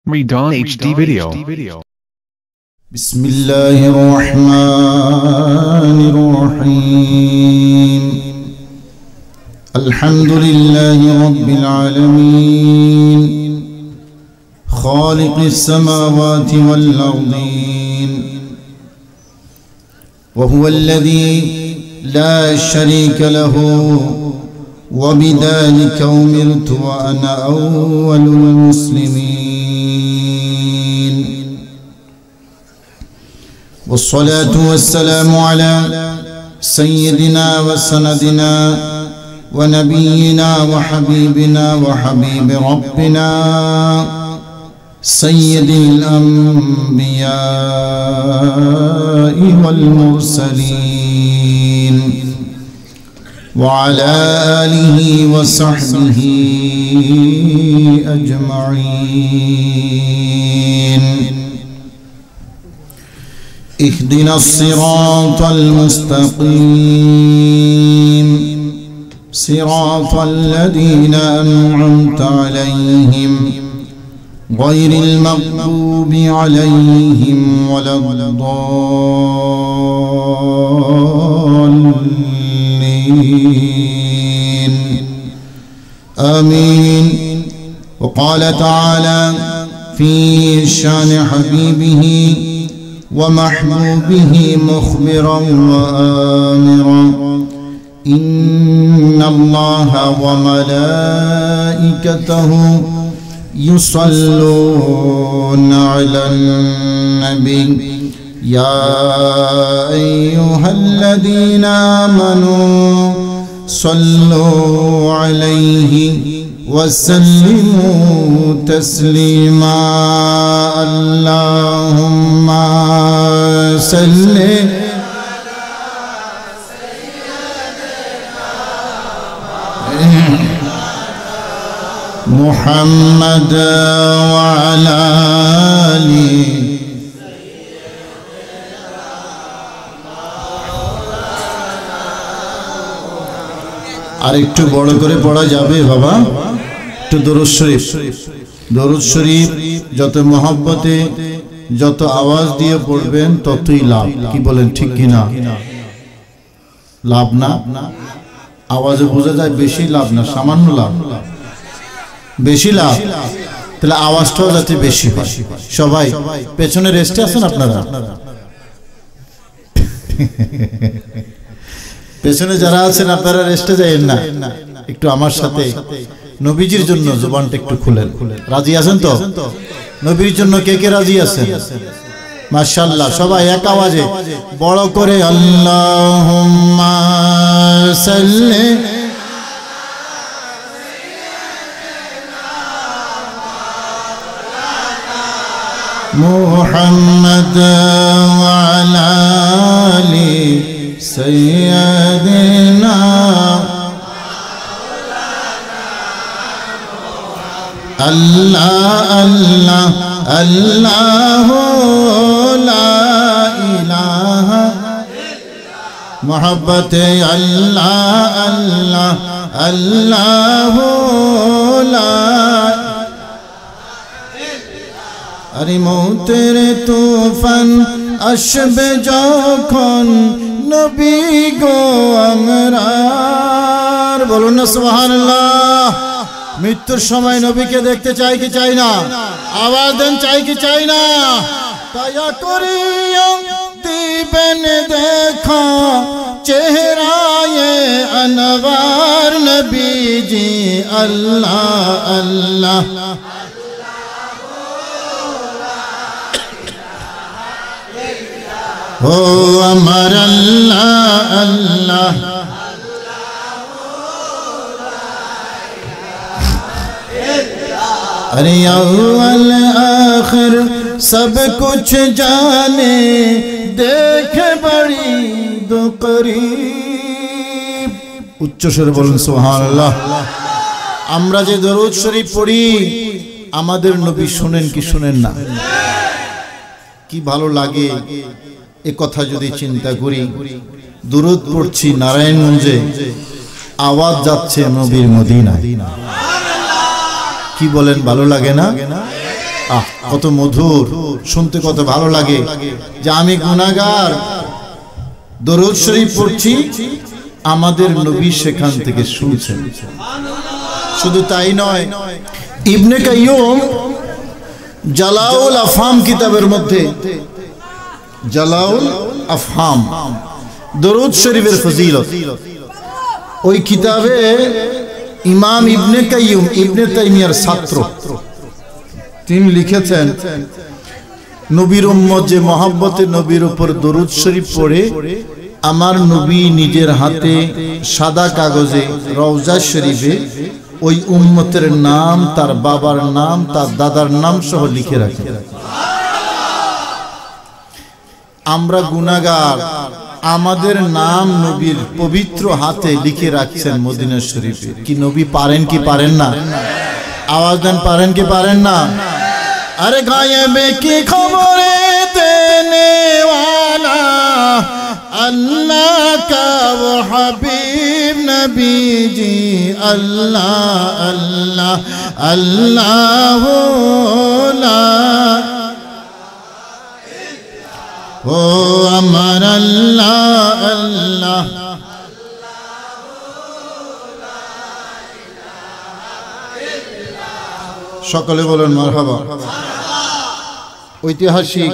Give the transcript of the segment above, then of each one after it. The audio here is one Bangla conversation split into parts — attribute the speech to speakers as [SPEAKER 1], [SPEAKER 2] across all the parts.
[SPEAKER 1] Redon HD video.
[SPEAKER 2] Bismillahirrahmanirrahim. Alhamdulillahi Rabbil Alameen. Khaliqis samawati wal ardin. Wa huwa alladhi la sharika lahu. وبذلك أمرت وأنا أول المسلمين والصلاة والسلام على سيدنا وسندنا ونبينا وحبيبنا وحبيب ربنا سيد الأنبياء والمرسلين وعلى آله وصحبه أجمعين اهدنا الصراط المستقيم صراط الذين أنعمت عليهم غير المغضوب عليهم ولا الضالين آمين. وقال تعالى في شان حبيبه ومحبوبه مخبرا وآمرا إن الله وملائكته يصلون على النبي يا أيها الذين آمنوا صلوا عليه وسلموا تسليما اللهم صل محمد وعلى آله আর একটু বড় করে পড়া যাবে বাবা একটু দরুদ শরীফ যত মহব্বতে যত আওয়াজ দিয়ে পড়বেন ততই লাভ কি বলেন ঠিক কি না লাভ না আওয়াজে বোঝা যায় বেশি লাভ না সামান্য লাভ বেশি লাভ তাহলে আওয়াজটাও যাতে বেশি হয় সবাই পেছনে রেস্টে আছেন আপনারা পেছনে যারা আছেন আপনারা রেস্টে যাবেন না একটু আমার সাথে নবীজির জন্য জবানটা একটু খুলেন রাজি আছেন তো নবীর জন্য কে কে রাজি আছেন মাশাআল্লাহ সবাই এক আওয়াজে বড় করে আল্লাহুম্মা সাল্লি মুহাম্মদ ওয়া আলা আলি سيدنا الله الله الله لا إله محبت الله الله الله لا अरे मौतेरे तूफान আসবে যখন নবী গো আমরার বলুন না সুবহানাল্লাহ মৃত্যুর সময় নবীকে দেখতে চাই কি চাই না আওয়াজ দেন চাই কি চাই না দয়া করিও দিবেন দেখা চেহারায়ে আনওয়ার নবীজি আল্লাহ আল্লাহ हो अमर अल्लाह अल्लाह अरे अव्वल आखिर सब कुछ जाने देखे बड़ी दो करीब उच्च स्वरे बोलें सुबहानाल्लाह আমরা যে দরুদ শরীফ পড়ি আমাদের নবী শুনেন কি শুনেন না কি ভালো লাগে এ কথা যদি চিন্তা করি দুরূদ পড়ছি নারায়ণগঞ্জে আওয়াজ যাচ্ছে নবীর মদিনায় কি বলেন ভালো লাগে না কত মধুর, শুনতে কত ভালো লাগে যে আমি গুনাহগার, দরুদ শরীফ পড়ছি, আমাদের নবী সেখান থেকে শুনছেন। শুধু তাই নয়, ইবনে কাইয়ুম জালাউল আফহাম কিতাবের মধ্যে, জালাউল আফহাম দরুদ শরীফের ফজিলত, ওই কিতাবে ইমাম ইবনে কাইয়ুম ইবনে তাইমিয়ার ছাত্র তিনি লিখেছেন, নবীর উম্মত যে মহব্বতে নবীর উপর দরুদ শরীফ পড়ে, আমার নবী নিজের হাতে সাদা কাগজে রওজা শরীফে ওই উম্মতের নাম, তার বাবার নাম, তার দাদার নাম সহ লিখে রাখে। আমরা গুনাহগার, আমাদের নাম নবীর পবিত্র হাতে লিখে রাখছেন মদিনা শরীফে। কি নবী পারেন কি পারেন না? আওয়াজ দেন, পারেন কি পারেন না? अरे गायब की खबरें देने वाला अल्लाह का वो हबीब नबी जी, अल्लाह अल्लाह अल्लाह ला ओ अमर अल्लाह अल्लाह। সকলে বলেন মারহাবা। ঐতিহাসিক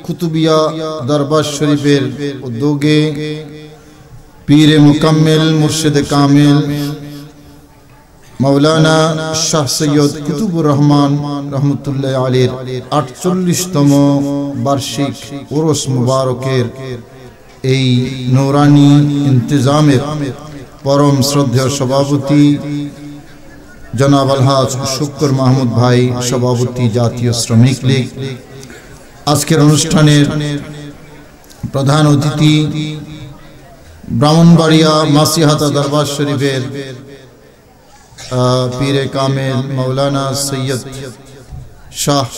[SPEAKER 2] কুতুবিয়া দরবার শরীফের উদ্যোগে পীরে মুকাম্মেল মুর্শিদে কামিল মাওলানা শাহ সৈয়দ কুতুবুর রহমান রহমতুল্লাহ আলীর ৪৮তম বার্ষিক উরুস মুবারকের এই নূরানি ইন্তেজামের পরম শ্রদ্ধেয় সভাপতি জনাব আলহাজ শুকর মাহমুদ ভাই, সভাপতি জাতীয় শ্রমিক লীগ। আজকের অনুষ্ঠানের প্রধান অতিথি ব্রাহ্মণবাড়িয়া মাসিহাতা দরবার শরীফের পীরে কামেল মাওলানা সৈয়দ শাহ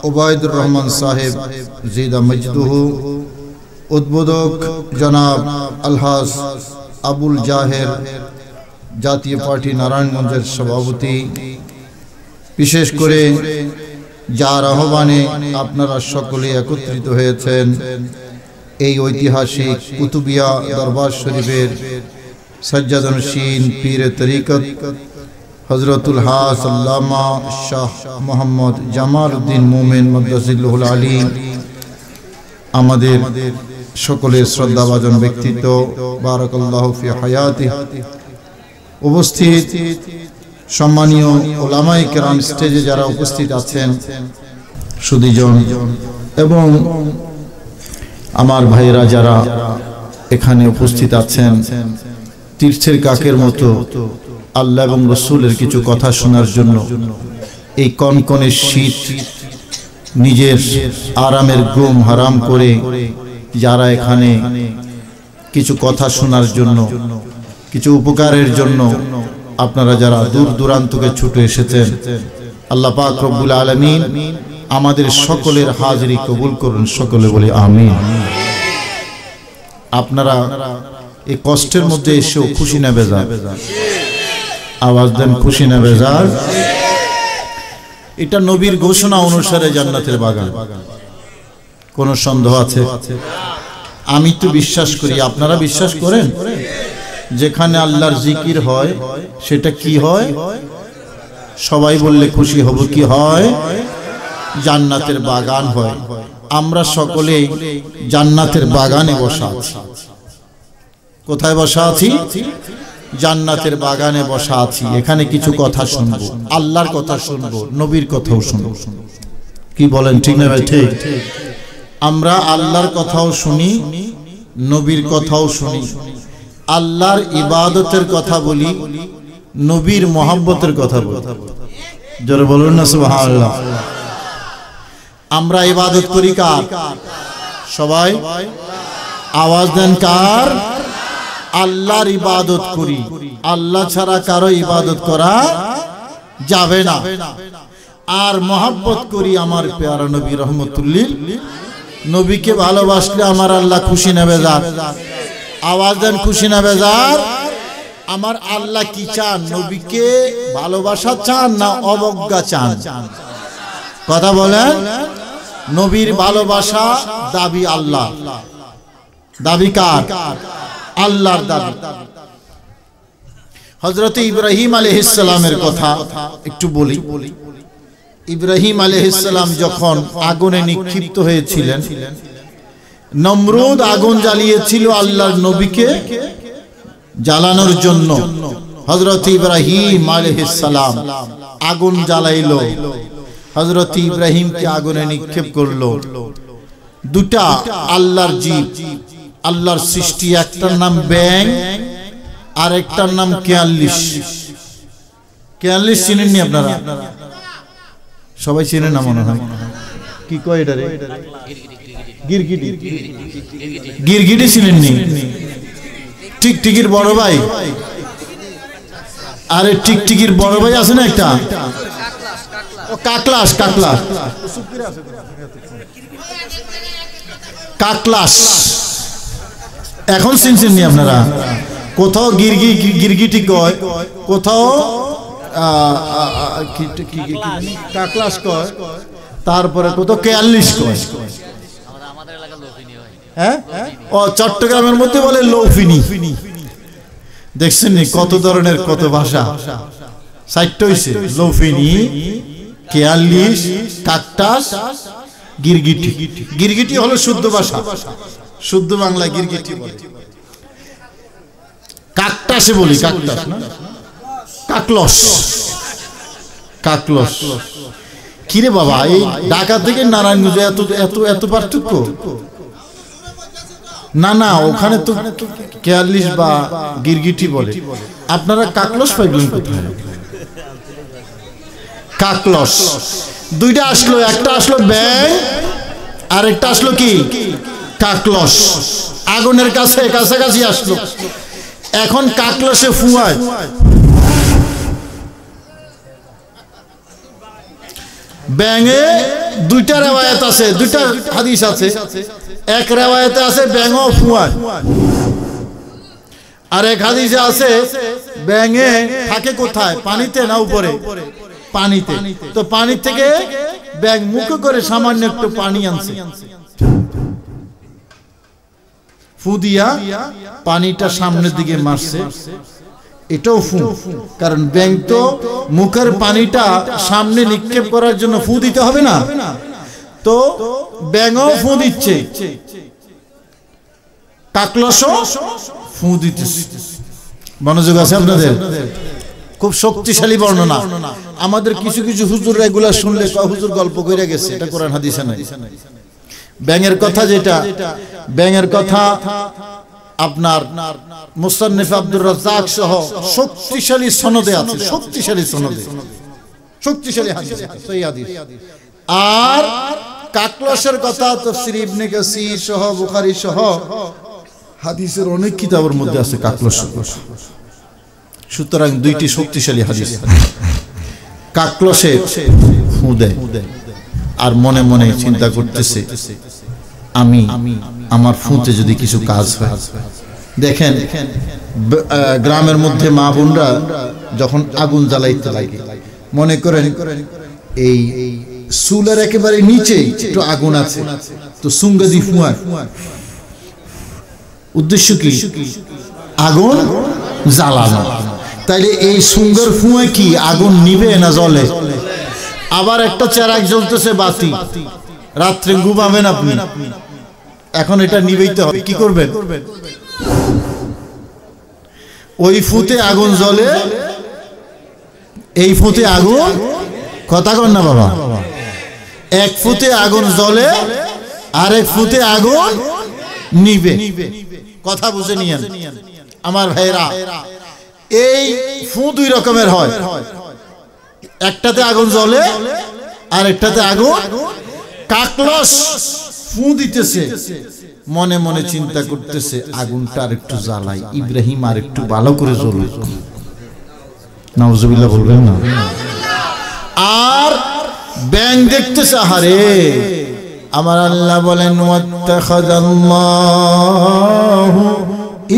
[SPEAKER 2] ওবায়দুর রহমান সাহেব জিদা মজদুহু, উদ্বোধক জনাব আলহাজ আবুল জাহের, জাতীয় পার্টি নারায়ণগঞ্জের সভাপতি, বিশেষ করে যার আহ্বানে আপনারা সকলে একত্রিত হয়েছেন এই ঐতিহাসিক কুতুবিয়া দরবার শরীফের সজ্জাদনশীন পীরে তরিকত হযরতুল হাস আল্লামা শাহ মোহাম্মদ জামাল উদ্দিন মোমেন মাদ্রাসিল্লাহুল আলী, আমাদের সকলের শ্রদ্ধাভাজন ব্যক্তিত্ব, বারাকাল্লাহু ফি হায়াতিহি। উপস্থিত সম্মানীয় ওলামায়ে কেরাম, স্টেজে যারা উপস্থিত আছেন সুধীজন, এবং আমার ভাইরা যারা এখানে উপস্থিত আছেন, তীর্থের কাকের মতো আল্লাহ এবং রসুলের কিছু কথা শোনার জন্য এই কনকনে শীত নিজের আরামের ঘুম হারাম করে যারা এখানে কিছু কথা শোনার জন্য, কিছু উপকারের জন্য আপনারা যারা দূর দূরান্তকে ছুটে এসেছেন, আল্লাহ পাক রব্বুল আলামিন আমাদের সকলের হাজিরি কবুল করুন। সকলে বলি আমিন। আপনারা এই কষ্টের মধ্যে এসেও খুশি না বেজার? আওয়াজ দেন, খুশি না বেজার? এটা নবীর ঘোষণা অনুসারে জান্নাতের বাগান, কোন সন্দেহ আছে? আমি তো বিশ্বাস করি, আপনারা বিশ্বাস করেন? যেখানে আল্লাহর জিকির হয় সেটা কি হয়? সবাই বললে খুশি হব, কি হয়? জান্নাতের বাগান হয়। আমরা সকলেই জান্নাতের বাগানে বসা আছি। কোথায় বসা আছি? জান্নাতের বাগানে বসা আছি। এখানে কিছু কথা শুনবো, আল্লাহর কথা শুনবো, নবীর কথাও শুনবো। কি বলেন, ঠিক না ভাই? ঠিক। আমরা আল্লাহর কথাও শুনি, নবীর কথাও শুনি। আল্লাহর ইবাদতের কথা বলি, নবীর মহব্বতের কথা বলি। জোরে বলুন না সুবহানাল্লাহ। আমরা ইবাদত করি কার? সবাই আওয়াজ দেন, কার? আল্লাহর ইবাদত করি। আল্লাহ ছাড়া কারো ইবাদত করা যাবে না। আর মহব্বত করি আমার প্যারা নবী রহমতুল্লিল নবীকে। ভালোবাসলে আমার আল্লাহ খুশি না বেজার? আওয়াজ দেন, খুশি না বেজার? আমার আল্লাহ কি চান? নবীকে ভালোবাসা চান না অবজ্ঞা চান? কথা বলেন। নবীর ভালোবাসা দাবি আল্লাহ, দাবি কার? আল্লাহর দাবি। হযরত ইব্রাহিম আলাইহিস সালামের কথা একটু বলি। ইব্রাহিম আলাইহিস সালাম যখন আগুনে নিক্ষিপ্ত হয়েছিলেন, নমরুদ আগুন জ্বালিয়েছিল আল্লাহর নবীকে জ্বালানোর জন্য। হযরত ইব্রাহিম আলাইহিস সালাম আগুন জ্বালাইলো, হযরত ইব্রাহিমকে আগুনে নিক্ষেপ করলো। দুটা আল্লাহর জীব, আল্লাহর সৃষ্টি, একটার নাম ব্যাং আর একটার নাম কেয়াল্লিশ। কেয়াল্লিশ চিনেননি আপনারা? সবাই চিনেন না মনে হয়। কি কয় এটা রে? গিরগিটি। গিরগিটি চিনেননি? টিকটিকির বড় ভাই। আরে টিকটিকির বড় ভাই আছে না একটা, কাকলাস। কাকলাস, কাকলাস এখন চিনছেননি আপনারা? কোথাও গিরগিটি কয়, কোথাও কাকলাস কয়, তারপরে কোথাও কেয়াল্লিশ কয়। হ্যাঁ, ও চট্টগ্রামের মধ্যে বলে লৌফিনি। দেখছেন নি কত ধরনের কত ভাষা? সাইটটা হইছে লৌফিনি, কেয়াল্লিশ, কাকটাস, গিরগিটি। গিরগিটি হলো শুদ্ধ ভাষা, শুদ্ধ বাংলা গিরগিটি বলে। কাকটাসে বলি, কাকটাস না, কাকলস। কাকলস কিরে বাবা, এই ঢাকা থেকে নারায়ণগঞ্জ এত এত এত পার্থক্য? না না, ওখানে তো কেয়াল্লিশ বা গিরগিটি বলে, আপনারা কাকলস পাইবেন কোথায়? কাকলস দুইটা আসলো, একটা আসলো ব্যাং আর একটা আসলো কি কাকলস। আগুনের কাছে কাছাকাছি আসলো। এখন কাকলসে ফুয়ায়, ব্যাঙে দুইটা রেওয়ায়াত আছে, দুইটা হাদিস আছে। এক রেওয়ায়াতে আছে ব্যাঙও ফুয়ায়, আর এক হাদিসে আছে ব্যাঙে থাকে কোথায়, পানিতে না উপরে? পানিতে। তো পানি থেকে ব্যাঙ মুখে করে সামান্য একটু পানি আনছে, ফু দিয়া পানিটা সামনের দিকে মারছে। এটাও ফু, কারণ ব্যাঙ তো মুখের পানিটা সামনে নিক্ষেপ করার জন্য ফু দিতে হবে না, তো ব্যাঙও ফু দিচ্ছে, কাকলসও ফু দিতেছে। মনোযোগ আছে আপনাদের? খুব শক্তিশালী বর্ণনা। আমাদের কিছু কিছু হুজুর রেগুলার শুনলে হুজুর গল্প করে গেছে, এটা কোরআন হাদিসে নাই। ব্যাঙের কথা, যেটা ব্যাঙের কথা আপনার মুসান্নিফ আব্দুর রাজ্জাক সহ শক্তিশালী সনদে আছে, শক্তিশালী সনদে, শক্তিশালী হাদিস, সহিহ হাদিস। আর কাকলসের কথা তাফসীর ইবনে কাসীর সহ বুখারী সহ হাদিসের অনেক কিতাবের মধ্যে আছে কাকলস। সুতরাং দুইটি শক্তিশালী হাদিস। কাকলসে ফু দেয় আর মনে মনে চিন্তা করতেছে, আমি আমার ফুঁতে যদি কিছু কাজ হয়। দেখেন গ্রামের মধ্যে মা বোনরা যখন আগুন জ্বালাইতে লাগে, মনে করেন এই চুলের একেবারে নিচে একটু আগুন আছে, তো সুঙ্গাজি ফুঁয়ার উদ্দেশ্য কি? আগুন জ্বালানো। তাইলে এই সুঙ্গের ফুঁয়ে কি আগুন নিবে না জ্বলে? আবার একটা চেরাক জ্বলতেছে বাতি, রাত্রে ঘুমাবেন আপনি, এখন এটা নিবেইতে হবে, কি করবেন? ওই ফুতে আগুন জ্বলে, এই ফুতে আগুন, কথা কন না বাবা, এক ফুতে আগুন জ্বলে আর এক ফুতে আগুন নিবে। কথা বুঝে নিয়েন আমার ভাইরা। এই ফু দুই রকমের হয়, একটাতে আগুন জ্বলে আর একটাতে আগুন। কাকলস ফু দিতেছে, মনে মনে চিন্তা করতেছে আগুনটা আর একটু জ্বালাই, ইব্রাহিম আর একটু ভালো করে জ্বলুক। নাউজুবিল্লাহ বলবেন না? আর ব্যাং দেখতেছে, আহারে আমার আল্লাহ বলেন ওয়াত্তাখাযাল্লাহু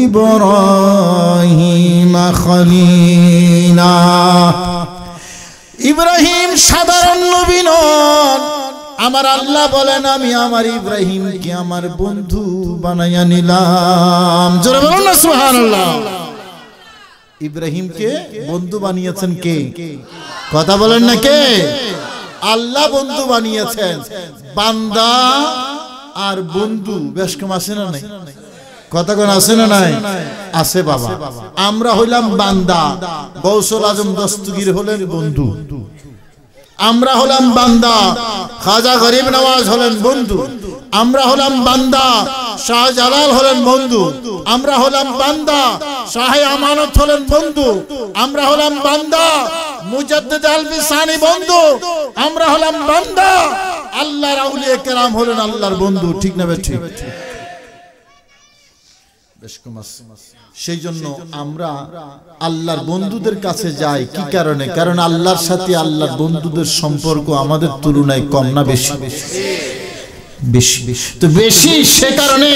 [SPEAKER 2] ইব্রাহিম খলিলা। ইব্রাহিম সাধারণ নবী নন, আমার আল্লাহ বলেন আমি আমার ইব্রাহিমকে আমার বন্ধু বানাইয়া নিলাম। জোরে বলুন না সুবহানাল্লাহ। ইব্রাহিমকে বন্ধু বানিয়েছেন কে? কথা বলেন না কে? আল্লাহ বন্ধু বানিয়েছেন। বান্দা আর বন্ধু বেশ কম আছে না নাই? কথা কোন আছে না নাই? আছে বাবা। আমরা হইলাম বান্দা, গৌসুল আজম দস্তগীর হলেন বন্ধু। আমরা হলাম বান্দা, খাজা গরিব নওয়াজ হলেন বন্ধু। আমরা হলাম বান্দা, শাহজালাল হলেন বন্ধু। আমরা হলাম বান্দা, শাহে আমানত হলেন বন্ধু। আমরা হলাম বান্দা, মুজাদ্দিদ আল-বিসানি বন্ধু। আমরা হলাম বান্দা, আল্লাহর আউলিয়া কেরাম হলেন আল্লাহর বন্ধু। ঠিক না ঠিক? সেই জন্য আমরা আল্লাহর বন্ধুদের কাছে যাই কি কারণে? কারণ আল্লাহর সাথে আল্লাহর বন্ধুদের সম্পর্ক আমাদের তুলনায় কম না বেশি? বেশি। তো বেশি, সে কারণে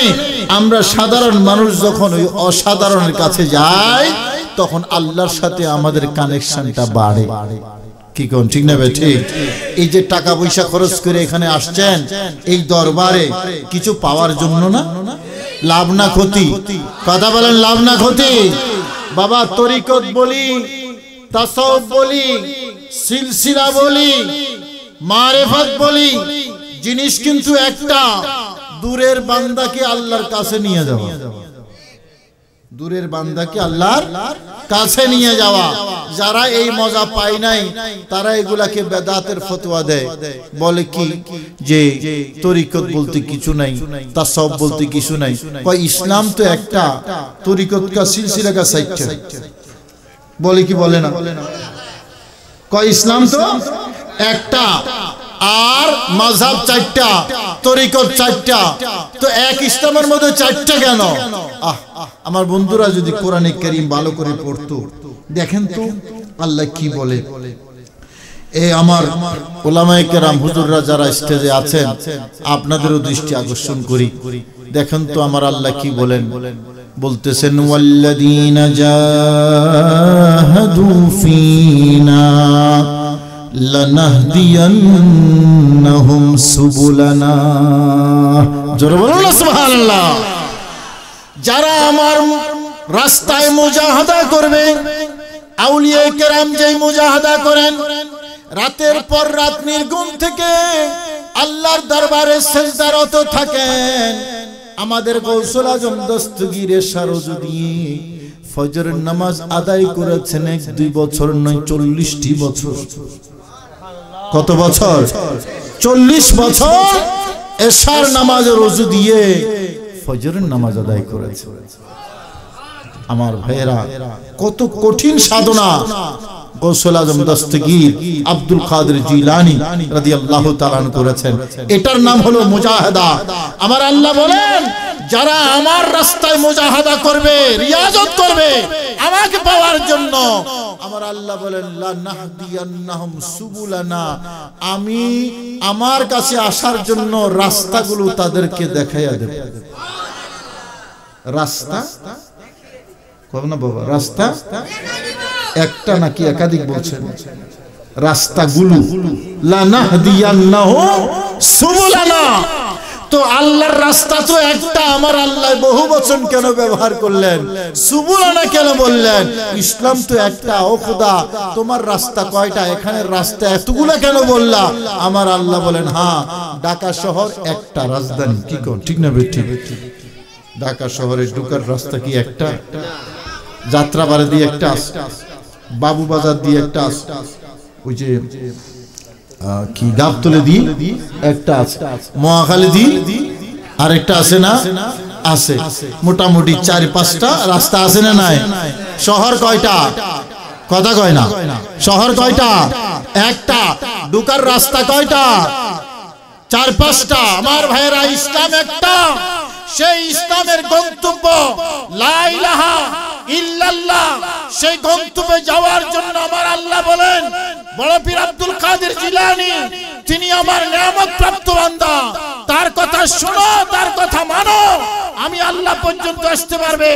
[SPEAKER 2] আমরা সাধারণ মানুষ যখন ওই অসাধারণের কাছে যাই তখন আল্লাহর সাথে আমাদের কানেকশনটা বাড়ে। কি কোন ঠিক না? ঠিক। এই যে টাকা পয়সা খরচ করে এখানে আসছেন এই দরবারে কিছু পাওয়ার জন্য না? লাভ না ক্ষতি? কথা বলেন, লাভ না ক্ষতি? বাবা, তরিকত বলি, তাসাউফ বলি, সিলসিলা বলি, মারিফাত বলি, জিনিস কিন্তু একটা, দূরের বান্দাকে আল্লাহর কাছে নিয়ে যাওয়া। দূরের বান্দাকে আল্লাহর কাছে নিয়ে যাওয়া। যারা এই মজা পায় নাই তারা এগুলাকে বেদাতের ফতোয়া দেয়, বলে কি যে তরিকত বলতে কিছু নাই, তাসাউফ বলতে কিছু নাই। কয় ইসলাম তো একটা, তরিকত কা সিলসিলা কা সাইটটা। বলে কি বলে না? কয় ইসলাম তো একটা, আর মাযহাব চারটা, তরিকত চারটা। তো এক ইসলামের মধ্যে চারটা কেন? আমার বন্ধুরা যদি কোরআনে কারীম ভালো করে পড়তো, দেখেন তো আল্লাহ কি বলে। এই আমার উলামায়ে কেরাম হুজুররা যারা স্টেজে আছেন আপনাদেরও দৃষ্টি আকর্ষণ করি, দেখেন তো আমার আল্লাহ কি বলেন। বলতেছেন ওয়াল্লাযীনা জাহাদু ফীনা লানাহদিয়ান্নাহুম সুবুলানা। জোরে বলুন না সুবহানাল্লাহ। যারা আমার রাস্তায় মুজাহাদা করবে, আউলিয়া কেরাম যেই মুজাহাদা করেন, রাতের পর রাত নির্গুণ থেকে আল্লাহর দরবারে সিজদারত থাকেন, আমাদের গৌসুল আজম দস্তগীরে সারজ দিয়ে ফজরের নামাজ আদায় করেছেন 1-2 বছর নয়, 40টি বছর। কত বছর? 40 বছর এশার নামাজে রোজু দিয়ে ফজরের নামাজ আদায় করেছে। আমার ভাইয়েরা, কত কঠিন সাধনা গৌসুল আজম দস্তগীর আব্দুল কাদের জিলানী রাদিয়াল্লাহু তাআলা করেছেন। এটার নাম হলো মুজাহাদা। আমার আল্লাহ বলেন যারা আমার রাস্তায় মুজাহাদা করবে, রিয়াজত করবে আমাকে পাওয়ার জন্য, আমার আল্লাহ বলেন লানাহদিয়ান্নাহুম সুবুলানা, আমি আমার কাছে আসার জন্য রাস্তাগুলো তাদেরকে দেখাইয়া দেব। রাস্তা কব না বাবা, রাস্তা একটা নাকি একাধিক বলছেন? রাস্তাগুলো লানাহদিয়ান্নাহুম সুবুলানা। তো আল্লাহর রাস্তা তো একটা, আমার আল্লাহ বহু বচন কেন ব্যবহার করলেন? সুবুলানা কেন বললেন? ইসলাম তো একটা। ও খোদা, তোমার রাস্তা কয়টা? এখানে রাস্তা এতগুলা কেন বললা? আমার আল্লাহ বলেন হ্যাঁ, ঢাকা শহর একটা রাজধানী। কি কোন ঠিক না? ঠিক। ঢাকা শহরে ঢোকার রাস্তা কি একটা? যাত্রাবাড়ি দিয়ে একটা আছে, বাবুবাজার দিয়ে একটা আছে, ওই যে কি গাবতলে দিয়ে একটা আছে, মহাখালী দিয়ে আরেকটা আছে না? আছে। মোটামুটি 4-5টা রাস্তা আছে না নাই? শহর কয়টা? কথা কয় না। শহর কয়টা? একটা। ঢোকার রাস্তা কয়টা? 4-5টা। আমার ভাইয়েরা, ইসলাম একটা। সেই ইসলামের গন্তব্য লা ইলাহা ইল্লাল্লাহ। সেই গন্তব্যে যাওয়ার জন্য আমার আল্লাহ বলেন, বড় পীর আব্দুল কাদের জিলানী তিনি আমার নিয়ামত প্রাপ্ত বান্দা, তার কথা শোনো, তার কথা মানো, আমি আল্লাহ পর্যন্ত আসতে পারবে।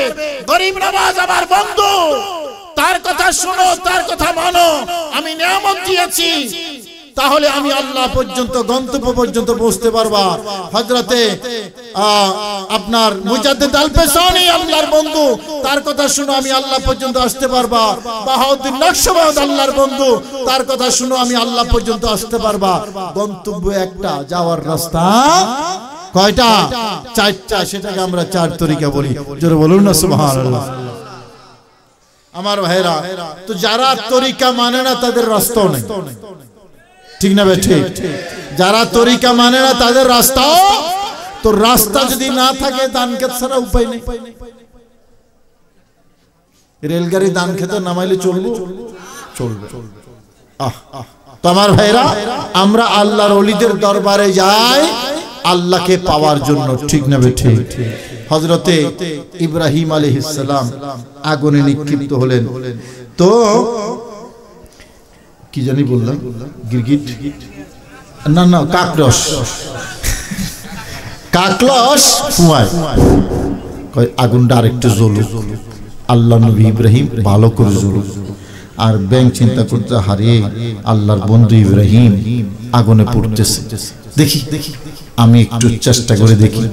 [SPEAKER 2] গরিব নওয়াজ আমার বন্ধু, তার কথা শোনো, তার কথা মানো, আমি নিয়ামত দিয়েছি, তাহলে আমি আল্লাহ পর্যন্ত গন্তব্য পর্যন্ত পৌঁছতে পারবা। হযরতে আপনার মুজাদ্দিদ আল-পেশানি আল্লাহর বন্ধু, তার কথা শুনো আমি আল্লাহ পর্যন্ত আসতে পারবা। বাহাউদ্দিন নকশবন্দ আল্লাহর বন্ধু, তার কথা শুনো আমি আল্লাহ পর্যন্ত আসতে পারবা। গন্তব্য একটা, যাওয়ার রাস্তা কয়টা? চারটা। সেটাকে আমরা চার তরিকা বলি। জোরে বলুন না সুবহানাল্লাহ। আমার ভাইরা, তো যারা তরিকা মানে না তাদের রাস্তাও নেই, ঠিক না ভাই? ঠিক। যারা তরিকা মানে না তাদের রাস্তাও, তো রাস্তা যদি না থাকে দান খেত ছাড়া উপায় নেই। রেলগাড়ি দান খেতে নামাইলে চলবে? চলবে। তো আমার ভাইরা, আমরা আল্লাহর ওলিদের দরবারে যাই আল্লাহকে পাওয়ার জন্য, ঠিক না ভাই? ঠিক। হযরতে ইব্রাহিম আলাইহিস সালাম আগুনে নিক্ষিপ্ত হলেন, তো কি জানি বললাম, গিরগিট না না কাকরস, কাকলস ফুয়ায় কয় আগুনটা আরেকটু জ্বলুক। আল্লাহ নবী ইব্রাহিম ভালো করে জ্বলুক। আর ব্যাং চিন্তা করতে হারিয়ে আল্লাহর বন্ধু ইব্রাহিম আগুনে পড়তেছে। দেখি আমি একটু চেষ্টা করে দেখি।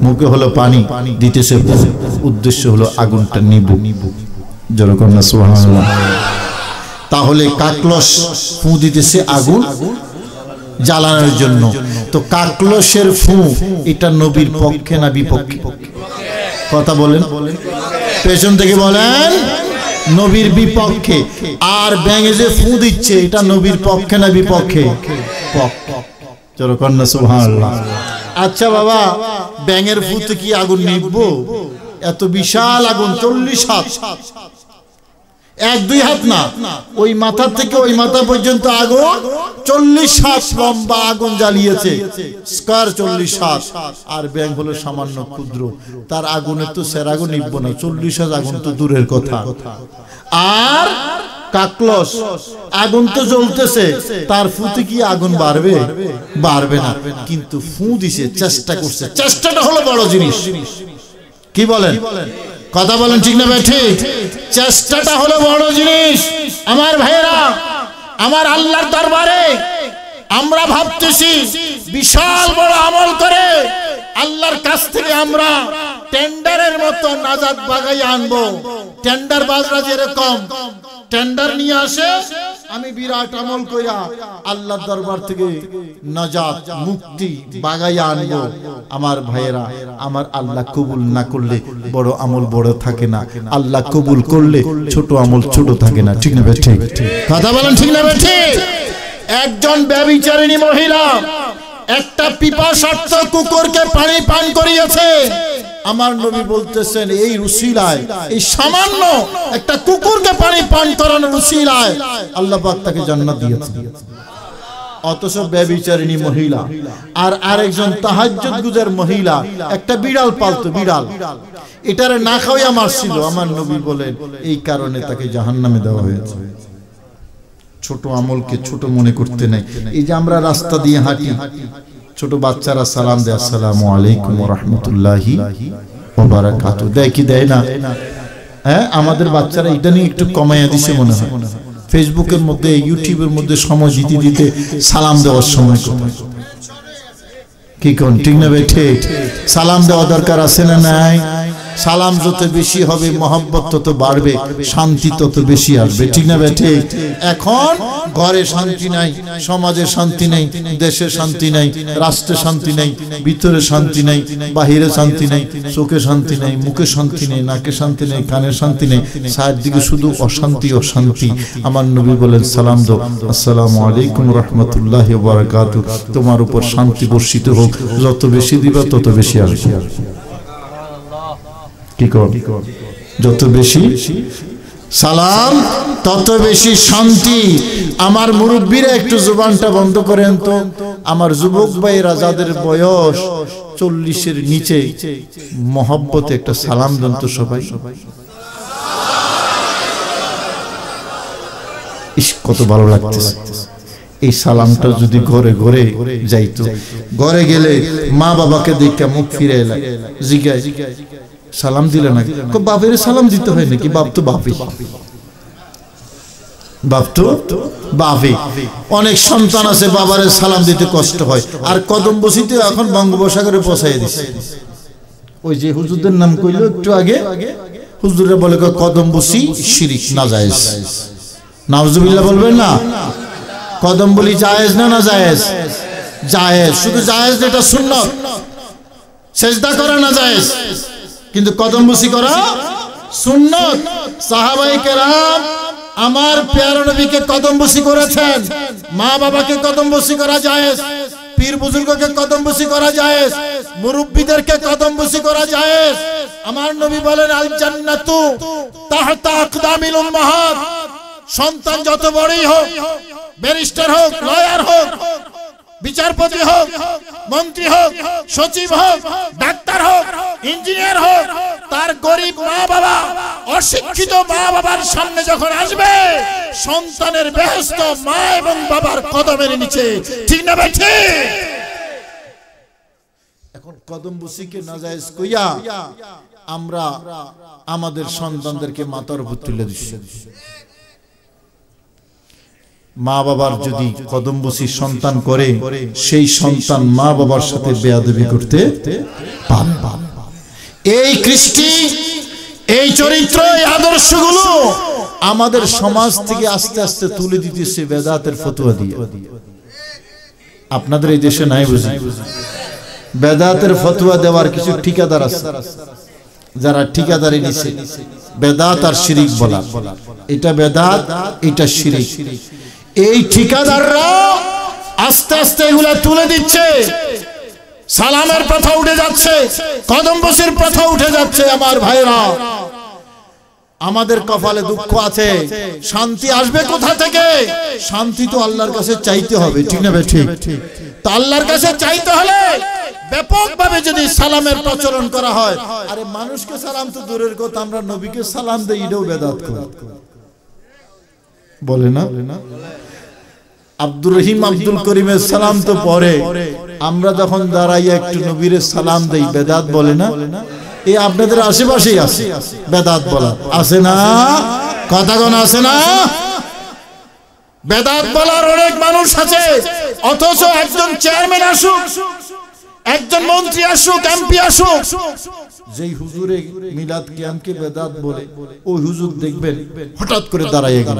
[SPEAKER 2] মুখে হলো পানি দিতেছে, উদ্দেশ্য হলো আগুনটা নিবু। যেরকম না সুবহানাল্লাহ। তাহলে কাকলস ফু দিতেছে আগুন জ্বালানোর জন্য। তো কাকলসের ফু এটা নবীর পক্ষে না বিপক্ষে? কথা বলেন, পেছন থেকে বলেন। নবীর বিপক্ষে। আর ব্যাঙে যে ফু দিচ্ছে এটা নবীর পক্ষে না বিপক্ষে? যেরকম না সুবহানাল্লাহ। আচ্ছা বাবা, ব্যাঙের ফুতে কি আগুন নিববো? এত বিশাল আগুন, 40 হাত, 1-2 হাত না, ওই মাথা থেকে ওই মাথা পর্যন্ত আগুন, 40 হাত লম্বা আগুন জ্বালিয়েছে, স্কয়ার 40 হাত। আর ব্যাঙ হলো সামান্য ক্ষুদ্র, তার আগুনে তো সের আগুন নিব না, 40 হাত আগুন তো দূরের কথা। আর কাকলস আগুন তো জ্বলতেছে, তার ফুতে কি আগুন বাড়বে? বাড়বে না। কিন্তু ফু দিছে, চেষ্টা করছে, চেষ্টাটা হলো বড় জিনিস। কি বলেন? কথা বলেন, ঠিক না ভাই? ঠিক। চেষ্টাটা হলো বড় জিনিস। আমার ভাইয়েরা, আমার আল্লাহর দরবারে আমরা ভাবতেছি বিশাল বড় আমল করে আল্লাহর কাছ থেকে আমরা টেন্ডারের মতো নাজাত বাগাই আনবো। টেন্ডার বাজরা যেরকম টেন্ডার নিয়ে আসে, আমি বিরাট আমল কইরা আল্লাহর দরবার থেকে নাজাত মুক্তি বাগাইয়া আনবো। আমার ভাইয়েরা, আমার আল্লাহ কবুল না করলে বড় আমল বড় থাকে না, আল্লাহ কবুল করলে ছোট আমল ছোট থাকে না, ঠিক না ভাই? ঠিক। কথা বলেন, ঠিক না ভাই? ঠিক। একজন ব্যভিচারিণী মহিলা একটা পিপাসার্ত কুকুরকে পানি পান করিয়েছে। আমার নবী বলতেছেন এই উসিলায়, এই সামান্য একটা কুকুরকে পানি পান করানোর উসিলায় আল্লাহ পাক তাকে জান্নাত দিয়েছেন। অথচ ব্যভিচারিণী মহিলা আর আরেকজন তাহাজ্জুদ গুজার মহিলা একটা বিড়াল পালতো, বিড়াল, এটারে না খাওয়াইয়া মারছিল। আমার নবী বলেন এই কারণে তাকে জাহান্নামে দেওয়া হয়েছে। ছোট আমলকে ছোট মনে করতে নাই। এই যে আমরা রাস্তা দিয়ে হাঁটি, ছোট বাচ্চারা সালাম দেয়, আসসালামু আলাইকুম ওয়া রাহমাতুল্লাহি ওয়া বারাকাতুহু, দেয় কি দেয় না? হ্যাঁ, আমাদের বাচ্চারা এটা নিয়ে একটু কমাইয়া দিছে মনে হয়। ফেসবুকের মধ্যে, ইউটিউবের মধ্যে সময় দিতে দিতে সালাম দেওয়ার সময় কি কোন, ঠিক না ভাই? ঠিক। সালাম দেওয়া দরকার আছে না নাই? সালাম যত বেশি হবে মহব্বত তত বাড়বে, শান্তি তত বেশি আসবে, ঠিক না ভাই? ঠিক। এখন ঘরে শান্তি নাই, সমাজে শান্তি নেই, দেশে শান্তি নাই, রাষ্ট্রে শান্তি নেই, ভিতরে শান্তি নেই, বাহিরে শান্তি নেই, চোখে শান্তি নেই, মুখে শান্তি নেই, নাকে শান্তি নেই, কানে শান্তি নেই, চারদিকে শুধু অশান্তি অশান্তি। আমার নবী বলেন সালাম দাও, আসসালামু আলাইকুম রাহমাতুল্লাহি ওয়া বারাকাতুহু, তোমার উপর শান্তি বর্ষিত হোক। যত বেশি দিবা তত বেশি আসবে। কি কর? যত বেশি সালাম তত বেশি শান্তি। আমার মুরব্বীরা একটু জুবানটা বন্ধ করেন তো। আমার যুবক ভাইরা যাদের বয়স 40-এর নিচে, মহব্বতে একটা সালাম দেন তো সবাই। ইস, কত ভালো লাগতেছে। এই সালামটা যদি ঘরে ঘরে যাইতো, ঘরে গেলে মা বাবাকে দেখে মুখ ফিরে এলা, জিজ্ঞাসা সালাম দিলে না, বাপের সালাম দিতে হয় নাকি? বাপ তো বাপই, বাপ তো বাপে অনেক সন্তান আছে বাবারে সালাম দিতে কষ্ট হয়, আর কদম বসিতে এখন বঙ্গোপসাগরে পৌঁছাই দিছে। ওই যে হুজুরদের নাম কইলো একটু আগে, হুজুররা বলে কদম বসি শিরিক নাজায়েজ। নাউজুবিল্লাহ বলবেন না? কদম বলি জায়েজ না না জায়েজ? জায়েজ। শুধু জায়েজ না, এটা সুন্নাত। সেজদা করা না জায়েজ, কিন্তু কদম বসি করা সুন্নাত। সাহাবায়ে কেরাম আমার প্যারা নবীকে কদম বসি করেছেন। মা বাবাকে কদম বসি করা জায়েজ, পীর বুজুর্গকে কদম বসি করা জায়েজ, মুরব্বিদেরকে কদম বসি করা জায়েজ। আমার নবী বলেন আল জান্নাতু তাহতা আকদামিল উম্মাহাত। সন্তান যত বড়ই হোক, ব্যারিস্টার হোক, লয়ার হোক, বিচারপতি হোক, মন্ত্রী হোক, সচিব হোক, ডাক্তার হোক, ইঞ্জিনিয়ার হোক, তার গরিব মা বাবা, অশিক্ষিত মা বাবার সামনে যখন আসবে, সন্তানের বেহেশত মা এবং বাবার কদমের নিচে। ঠিক না ভাই? ঠিক। এখন কদম বসিকে নাজায়েজ কইয়া আমরা আমাদের সন্তানদেরকে মাথার উপর তুলে দিচ্ছি। মা বাবার যদি কদম বসি সন্তান করে, সেই সন্তান মা বাবার সাথে বেয়াদবি করতে পারে। এই কৃষ্টি, এই চরিত্র, এই আদর্শগুলো আমাদের সমাজ থেকে আস্তে আস্তে তুলে দিতেছে বেদাতের ফতোয়া দিয়ে। আপনাদের এই দেশে নাই বুঝি? বেদাতের ফতোয়া দেওয়ার কিছু ঠিকাদার আছে, যারা ঠিকাদারি নিছে বেদাত আর শিরিক বলা। এটা বেদাত, এটা শিরিক। এই ঠিকাদাররা আস্তে আস্তে এগুলা তুলে দিচ্ছে। সালামের প্রথা উঠে যাচ্ছে, কদম বসির প্রথা উঠে যাচ্ছে। আমার ভাইরা, আমাদের কপালে দুঃখ আছে। শান্তি আসবে কোথা থেকে? শান্তি তো আল্লাহর কাছে চাইতে হবে। ঠিক না? ঠিক। তো আল্লাহর কাছে চাইতে হলে ব্যাপকভাবে যদি সালামের প্রচলন করা হয়, আরে মানুষকে সালাম তো দূরের কথা, আমরা নবীকে সালাম দেই, এটাও বেদাত করে বলে না? আব্দুর রহিম আব্দুল করিমের সালাম তো পরে, আমরা যখন দাঁড়াইয়া একটু নবীর সালাম দেই, বেদাত বলে না? এই আপনাদের আশেপাশেই আছে বেদাত বলা, আছে না? কথা কোন আছে না? বেদাত বলার অনেক মানুষ আছে, অথচ একজন চেয়ারম্যান আসুক, একজন মন্ত্রী আসুক, এমপি আসুক, যেই হুজুরে মিলাদ কিয়ামকে বেদাত বলে, ওই হুজুর দেখবেন হঠাৎ করে দাঁড়ায় গেল,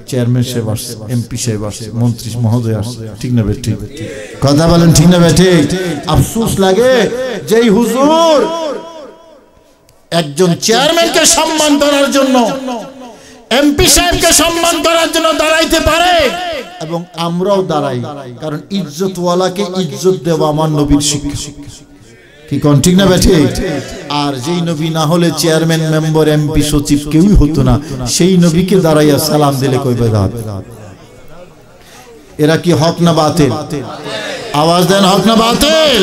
[SPEAKER 2] চেয়ারম্যান সাহেব আসছে, এমপি সাহেব আসছে, মন্ত্রী মহোদয় আসছে। ঠিক না? ঠিক। কথা বলেন ঠিক না? ঠিক। আফসোস লাগে যেই হুজুর একজন চেয়ারম্যানকে সম্মান করার জন্য, এমপি সাহেবকে সম্মান করার জন্য দাঁড়াইতে পারে, এবং আমরাও দাঁড়াই, কারণ ইজ্জতওয়ালাকে ইজ্জত দেওয়া আমার নবীর শিক্ষা। কি কোন? ঠিক না? ঠিক। আর যেই নবী না হলে চেয়ারম্যান, মেম্বার, এমপি, সচিব কেউই হতো না, সেই নবীকে দাঁড়াইয়া সালাম দিলে কই বেদাত? এরা কি হক না বাতিল? আওয়াজ দেন, হক না বাতিল?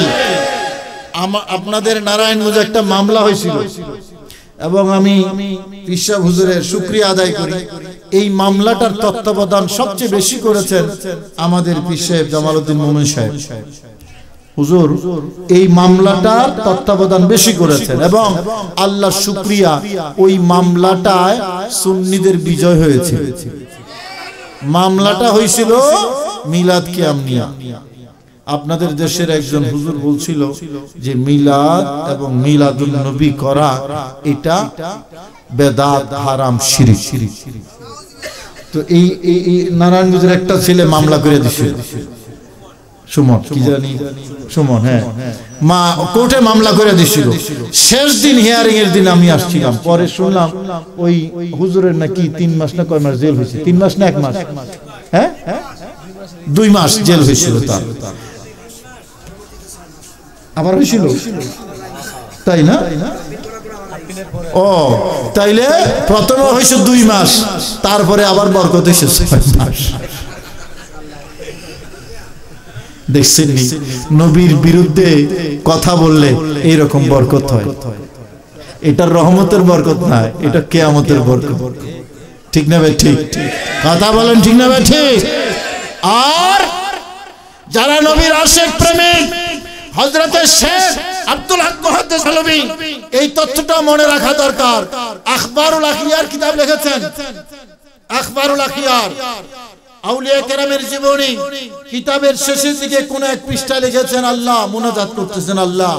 [SPEAKER 2] আপনাদের নারায়ণগঞ্জে একটা মামলা হয়েছিল, এবং আমি পিশাব হুজুরের শুকরিয়া আদায় করি। এই মামলাটার তত্ত্বাবধান সবচেয়ে বেশি করেছেন আমাদের পীর সাহেব জামালউদ্দিন মোমিন সাহেব হুজুর। এই মামলাটার তত্ত্বাবধান বেশি করেছেন, এবং আল্লাহ শুকরিয়া, ওই মামলাটায় সুন্নিদের বিজয় হয়েছে। মামলাটা হয়েছিল মিলাদ কিয়াম নিয়ে। আপনাদের দেশের একজন হুজুর বলছিল যে মিলাদ এবং মিলাদুন নবী করা এটা বেদাত, হারাম, শিরিক। তো এই নারায়ণগঞ্জের একটা ছেলে মামলা করে দিছিল, সুমন কি জানি, সুমন, হ্যাঁ, মা কোর্টে মামলা করে দিছিল। শেষ দিন হিয়ারিং এর দিন আমি আসছিলাম, পরে শুনলাম ওই হুজুরের নাকি 3 মাস না কয় মাস জেল হয়েছে। 3 মাস না 1 মাস? হ্যাঁ, 2 মাস জেল হয়েছিল তার। আবার হয়েছিল, তাই না? ও তাইলে প্রথমে হয়েছে 2 মাস, তারপরে আবার বরকত হয়েছে 6 মাস। দেখছেন নবীর বিরুদ্ধে কথা বললে এইরকম বরকত হয়। এটা রহমতের বরকত না, এটা কিয়ামতের বরকত। ঠিক না ভাই? ঠিক। কথা বলেন ঠিক না ভাই? ঠিক। আর যারা নবীর আশিক প্রেমিক, হযরতে শেখ আব্দুল হক মুহাদ্দিস হলভী, এই তথ্যটা মনে রাখা দরকার। আখবারুল আখিয়ার কিতাব লিখেছেন, আখবারুল আখিয়ার আউলিয়া কেরামের জীবনী কিতাবের শেষের দিকে কোন এক পৃষ্ঠায় লিখেছেন, আল্লাহ মুনাজাত করতেছেন, আল্লাহ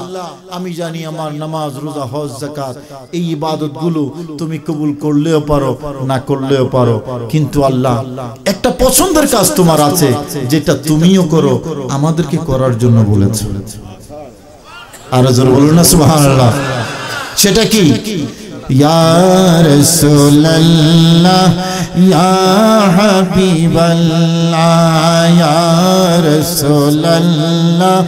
[SPEAKER 2] আমি জানি আমার নামাজ রোজা হজ যাকাত এই ইবাদতগুলো তুমি কবুল করলেও পারো না করলেও পারো, কিন্তু আল্লাহ একটা পছন্দের কাজ তোমার আছে যেটা তুমিও করো, আমাদেরকে করার জন্য বলেছো। আর জোরে বলুন না সুবহানাল্লাহ। সেটা কি? ইয়া রাসূলুল্লাহ ইয়া হাবিবাল্লাহ ইয়া রাসূলুল্লাহ,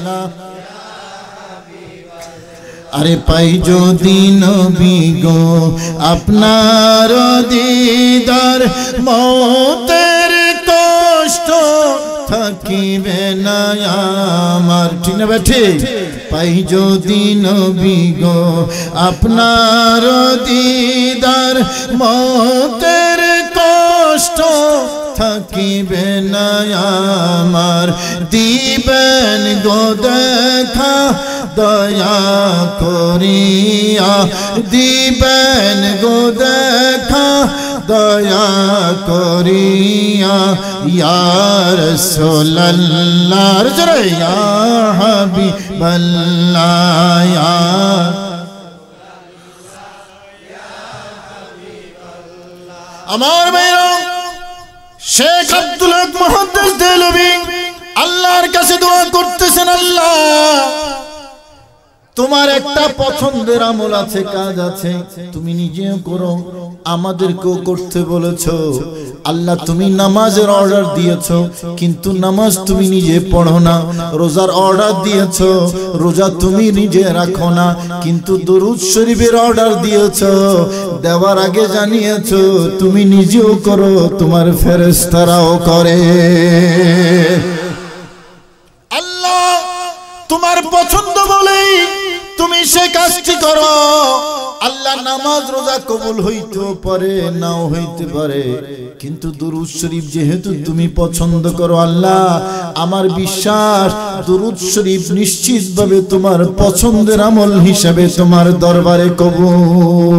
[SPEAKER 2] আরে পাই যদি নবী গো আপনার দিদার, মওতের কষ্ট থাকিবে না আমার। ঠিক না বেঠে? পাই যদি নবী গো আপনার দিদার, মওতের কষ্ট থাকিবে না আমার। দিবেন গো দেখা দয়া করিয়া, দিবেন গো দেখা দয়া করিয়া, ইয়া রাসূলুল্লাহ জোরে ইয়া হাবিবাল্লাহ ইয়া আমার ভাইরা। শেখ আব্দুল হক মুহাদ্দিস দেহলভী আল্লাহর কাছে দোয়া করতেছেন, আল্লাহ তোমার একটা পছন্দের আমল আছে, কাজ আছে, তুমি নিজেও করো, আমাদেরকেও করতে বলেছো। আল্লাহ তুমি নামাজের অর্ডার দিয়েছো, কিন্তু নামাজ তুমি নিজে পড়ো না। রোজার অর্ডার দিয়েছো, রোজা তুমি নিজে রাখো না, কিন্তু দরুদ শরীফের অর্ডার দিয়েছো, দেওয়ার আগে জানিয়েছো তুমি নিজেও করো, তোমার ফেরেশতারাও করে। আল্লাহ তোমার পছন্দ বলেই তুমি সে কাজটি করো। আল্লাহ নামাজ রোজা কবুল হইতে পারে নাও হইতে পারে, কিন্তু দুরূদ শরীফ যেহেতু তুমি পছন্দ করো, আল্লাহ আমার বিশ্বাস দুরূদ শরীফ নিশ্চিতভাবে তোমার পছন্দের আমল হিসেবে তোমার দরবারে কবুল।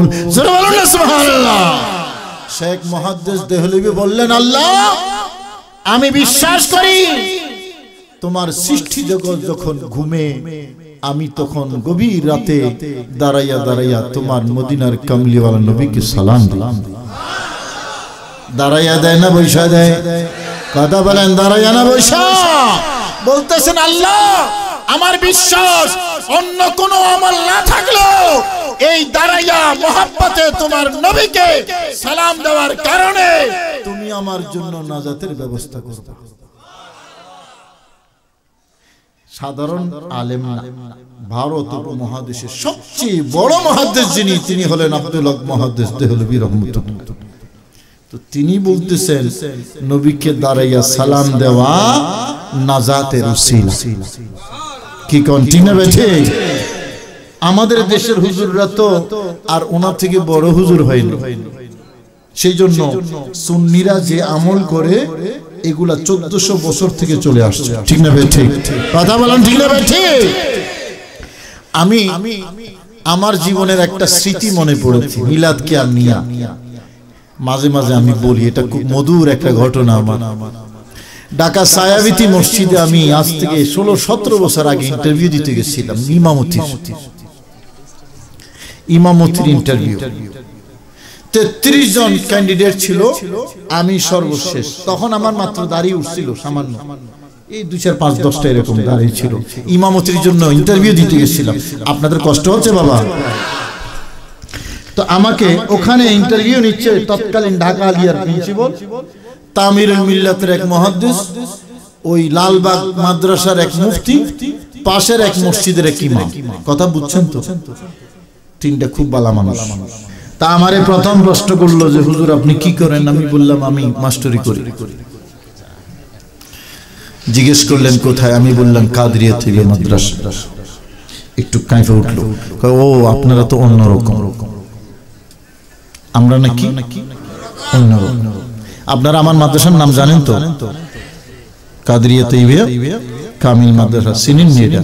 [SPEAKER 2] সুবহানাল্লাহ। শেখ মুহাদ্দিস দেহলভী বললেন, আল্লাহ আমি বিশ্বাস করি তোমার সৃষ্টি জগৎ যখন ঘুমে, আমি তখন গভীর রাতে দাঁড়াইয়া দাঁড়াইয়া তোমার মদিনার কামলিওয়ালা নবীকে সালাম দিলাম। দাঁড়াইয়া দেয় না বৈশা দেয়? কথা বলেন, দাঁড়াইয়া না বৈশা? বলতেছেন আল্লাহ আমার বিশ্বাস অন্য কোনো আমল না থাকলেও এই দাঁড়াইয়া মহব্বতে তোমার নবীকে সালাম দেওয়ার কারণে তুমি আমার জন্য নাজাতের ব্যবস্থা করবে। সাধারণ আলেম না, ভারত উপমহাদেশের সবচেয়ে বড় মুহাদ্দিস যিনি, তিনি হলেন আব্দুল হক মুহাদ্দিস দেহলভী রাহমাতুল্লাহ। তো তিনি বলতেছেন নবীকে দাঁড়াইয়া সালাম দেওয়া নাজাতের উসিলা। কি কন্টিনিউ বেঠে? আমাদের দেশের হুজুররা তো আর ওনার থেকে বড় হুজুর হয়নি, সেই জন্য সুন্নিরা যে আমল করে এগুলা 1400 বছর থেকে চলে আসছে। ঠিক না ভাই? ঠিক কথা বলেন, ঠিক না ভাই? ঠিক। আমি আমার জীবনের একটা স্মৃতি মনে পড়েছে, মিলাদ কে আমিয়া। মাঝে মাঝে আমি বলি, এটা খুব মধুর একটা ঘটনা। আমার ঢাকা ছায়াবিতি মসজিদে আমি আজ থেকে 16-17 বছর আগে ইন্টারভিউ দিতে গেছিলাম, ইমামতির ইন্টারভিউ। 33 জন ক্যান্ডিডেট ছিল, আমি সর্বশেষ। তখন আমার মাত্র দাঁড়িয়ে উঠছিল সামান্য, এই 2-4-5-10টা এরকম দাঁড়িয়ে ছিল। ইমামতির জন্য ইন্টারভিউ দিতে গেছিলাম। আপনাদের কষ্ট হচ্ছে বাবা? তো আমাকে ওখানে ইন্টারভিউ নিচ্ছে তৎকালীন ঢাকা আলিয়ার প্রিন্সিপাল, তামিরুল মিল্লাতের এক মুহাদ্দিস, ওই লালবাগ মাদ্রাসার এক মুফতি, পাশের এক মসজিদের এক ইমাম। কথা বুঝছেন তো? তিনটা খুব ভালো মানুষ। তা আমারে প্রথম প্রশ্ন করলো যে হুজুর আপনি কি করেন? আমি বললাম আমি মাস্টারি করি। জিজ্ঞেস করলেন কোথায়? আমি বললাম কাদরিয়া থেকে মাদ্রাসা। একটু কাঁপে উঠলো, ও আপনারা তো অন্যরকম, আমরা নাকি অন্যরকম। আপনারা আমার মাদ্রাসার নাম জানেন তো? কাদরিয়া তাইয়্যিবা কামিল মাদ্রাসা, চিনেন এটা?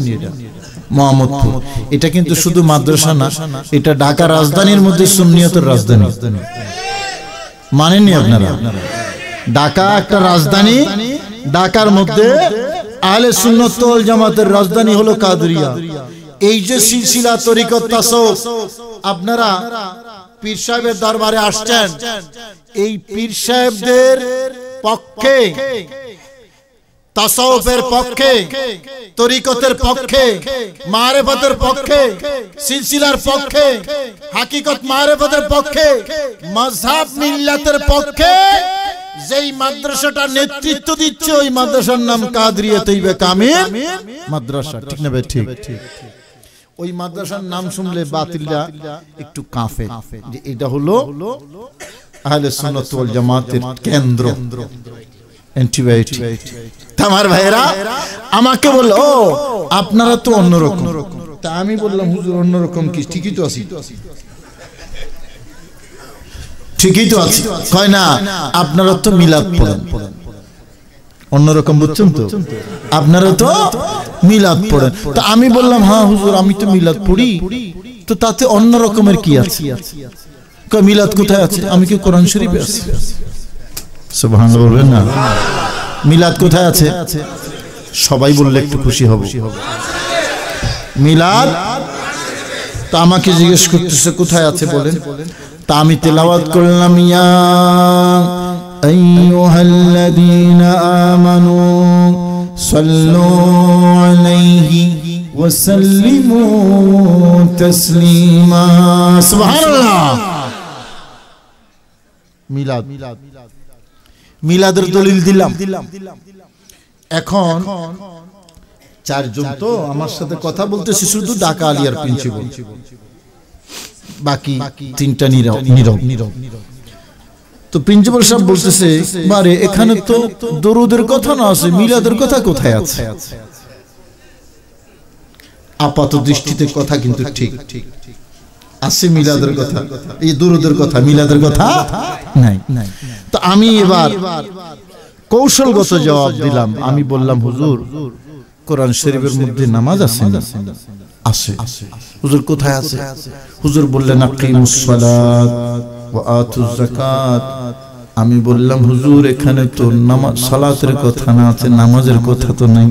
[SPEAKER 2] মোহাম্মদপুর। এটা কিন্তু শুধু মাদ্রাসা না, এটা ঢাকা রাজধানীর মধ্যে সুন্নিয়তের রাজধানী। মানেননি আপনারা? ঢাকা একটা রাজধানী, ঢাকার মধ্যে আহলে সুন্নাত ওয়াল জামাতের রাজধানী হলো কাদরিয়া। এই যে সিলসিলা তরিকত তাসাউফ, আপনারা পীর সাহেবের দরবারে আসছেন, এই পীর সাহেবদের পক্ষে, তাসাউফের পক্ষে, তরিকতের পক্ষে, মারিফতের পক্ষে, সিলসিলার পক্ষে, হাকিকত মারিফতের পক্ষে, মাযহাব মিল্লাতের পক্ষে যেই মাদ্রাসাটা নেতৃত্ব দিচ্ছে, ওই মাদ্রাসার নাম কাদরিয়া তৈয়বা কামিল মাদ্রাসা। ঠিক না ভাই? ঠিক। ওই মাদ্রাসার নাম শুনলে বাতিলরা একটু কাঁপে, যে এটা হলো আহলে সুন্নাত ওয়াল জামাতের কেন্দ্র, অ্যান্টিবায়োটিক। আমার ভাইরা আমাকে বলল, ও আপনারা তো অন্যরকম। তা আমি বললাম, হুজুর অন্যরকম কি? ঠিকই তো আছি, ঠিকই তো আছে। কয় না, আপনারা তো মিলাদ পড়েন। অন্যরকম বুঝছেন তো? আপনারা তো মিলাদ পড়েন। তা আমি বললাম, হ্যাঁ হুজুর আমি তো মিলাদ পড়ি, তো তাতে অন্য রকমের কি আছে? কয় মিলাদ কোথায় আছে? আমি কি কোরআন শরীফে আছি? সুবহানাল্লাহ বলবেন না? মিলাদ কোথায় আছে? সবাই বললে একটু খুশি হব। মিলাদ তা আমাকে জিজ্ঞেস করতেছে কোথায় আছে বলেন। তা আমি তেলাওয়াত করলাম, ইয়া আইয়ুহাল্লাযীনা আমানু সাল্লু আলাইহি ওয়া সাল্লিমু তাসলিমা। সুবহানাল্লাহ। মিলাদ, মিলাদের দলিল দিলাম। এখন চারজন তো আমার সাথে কথা বলতেছে, শুধু ঢাকা আলিয়ার প্রিন্সিপাল, বাকি তিনটা নীরব। তো প্রিন্সিপাল সাহেব বলতেছে, বারে এখানে তো দরুদের কথা না আছে, মিলাদের কথা কোথায় আছে? আপাত দৃষ্টিতে কথা কিন্তু ঠিক আছে, মিলাদের কথা, এই দরুদের কথা, মিলাদের কথা নাই। তো আমি এবার কৌশলগত জবাব দিলাম। আমি বললাম, হুজুর কোরআন শরীফের মধ্যে নামাজ আছে না? আছে। হুজুর কোথায় আছে? হুজুর বললেন, আকিমুস সালাত ওয়া আতুজ যাকাত। আমি বললাম, হুজুর এখানে তো নামাজ সালাতের কথা না আছে, নামাজের কথা তো নাই।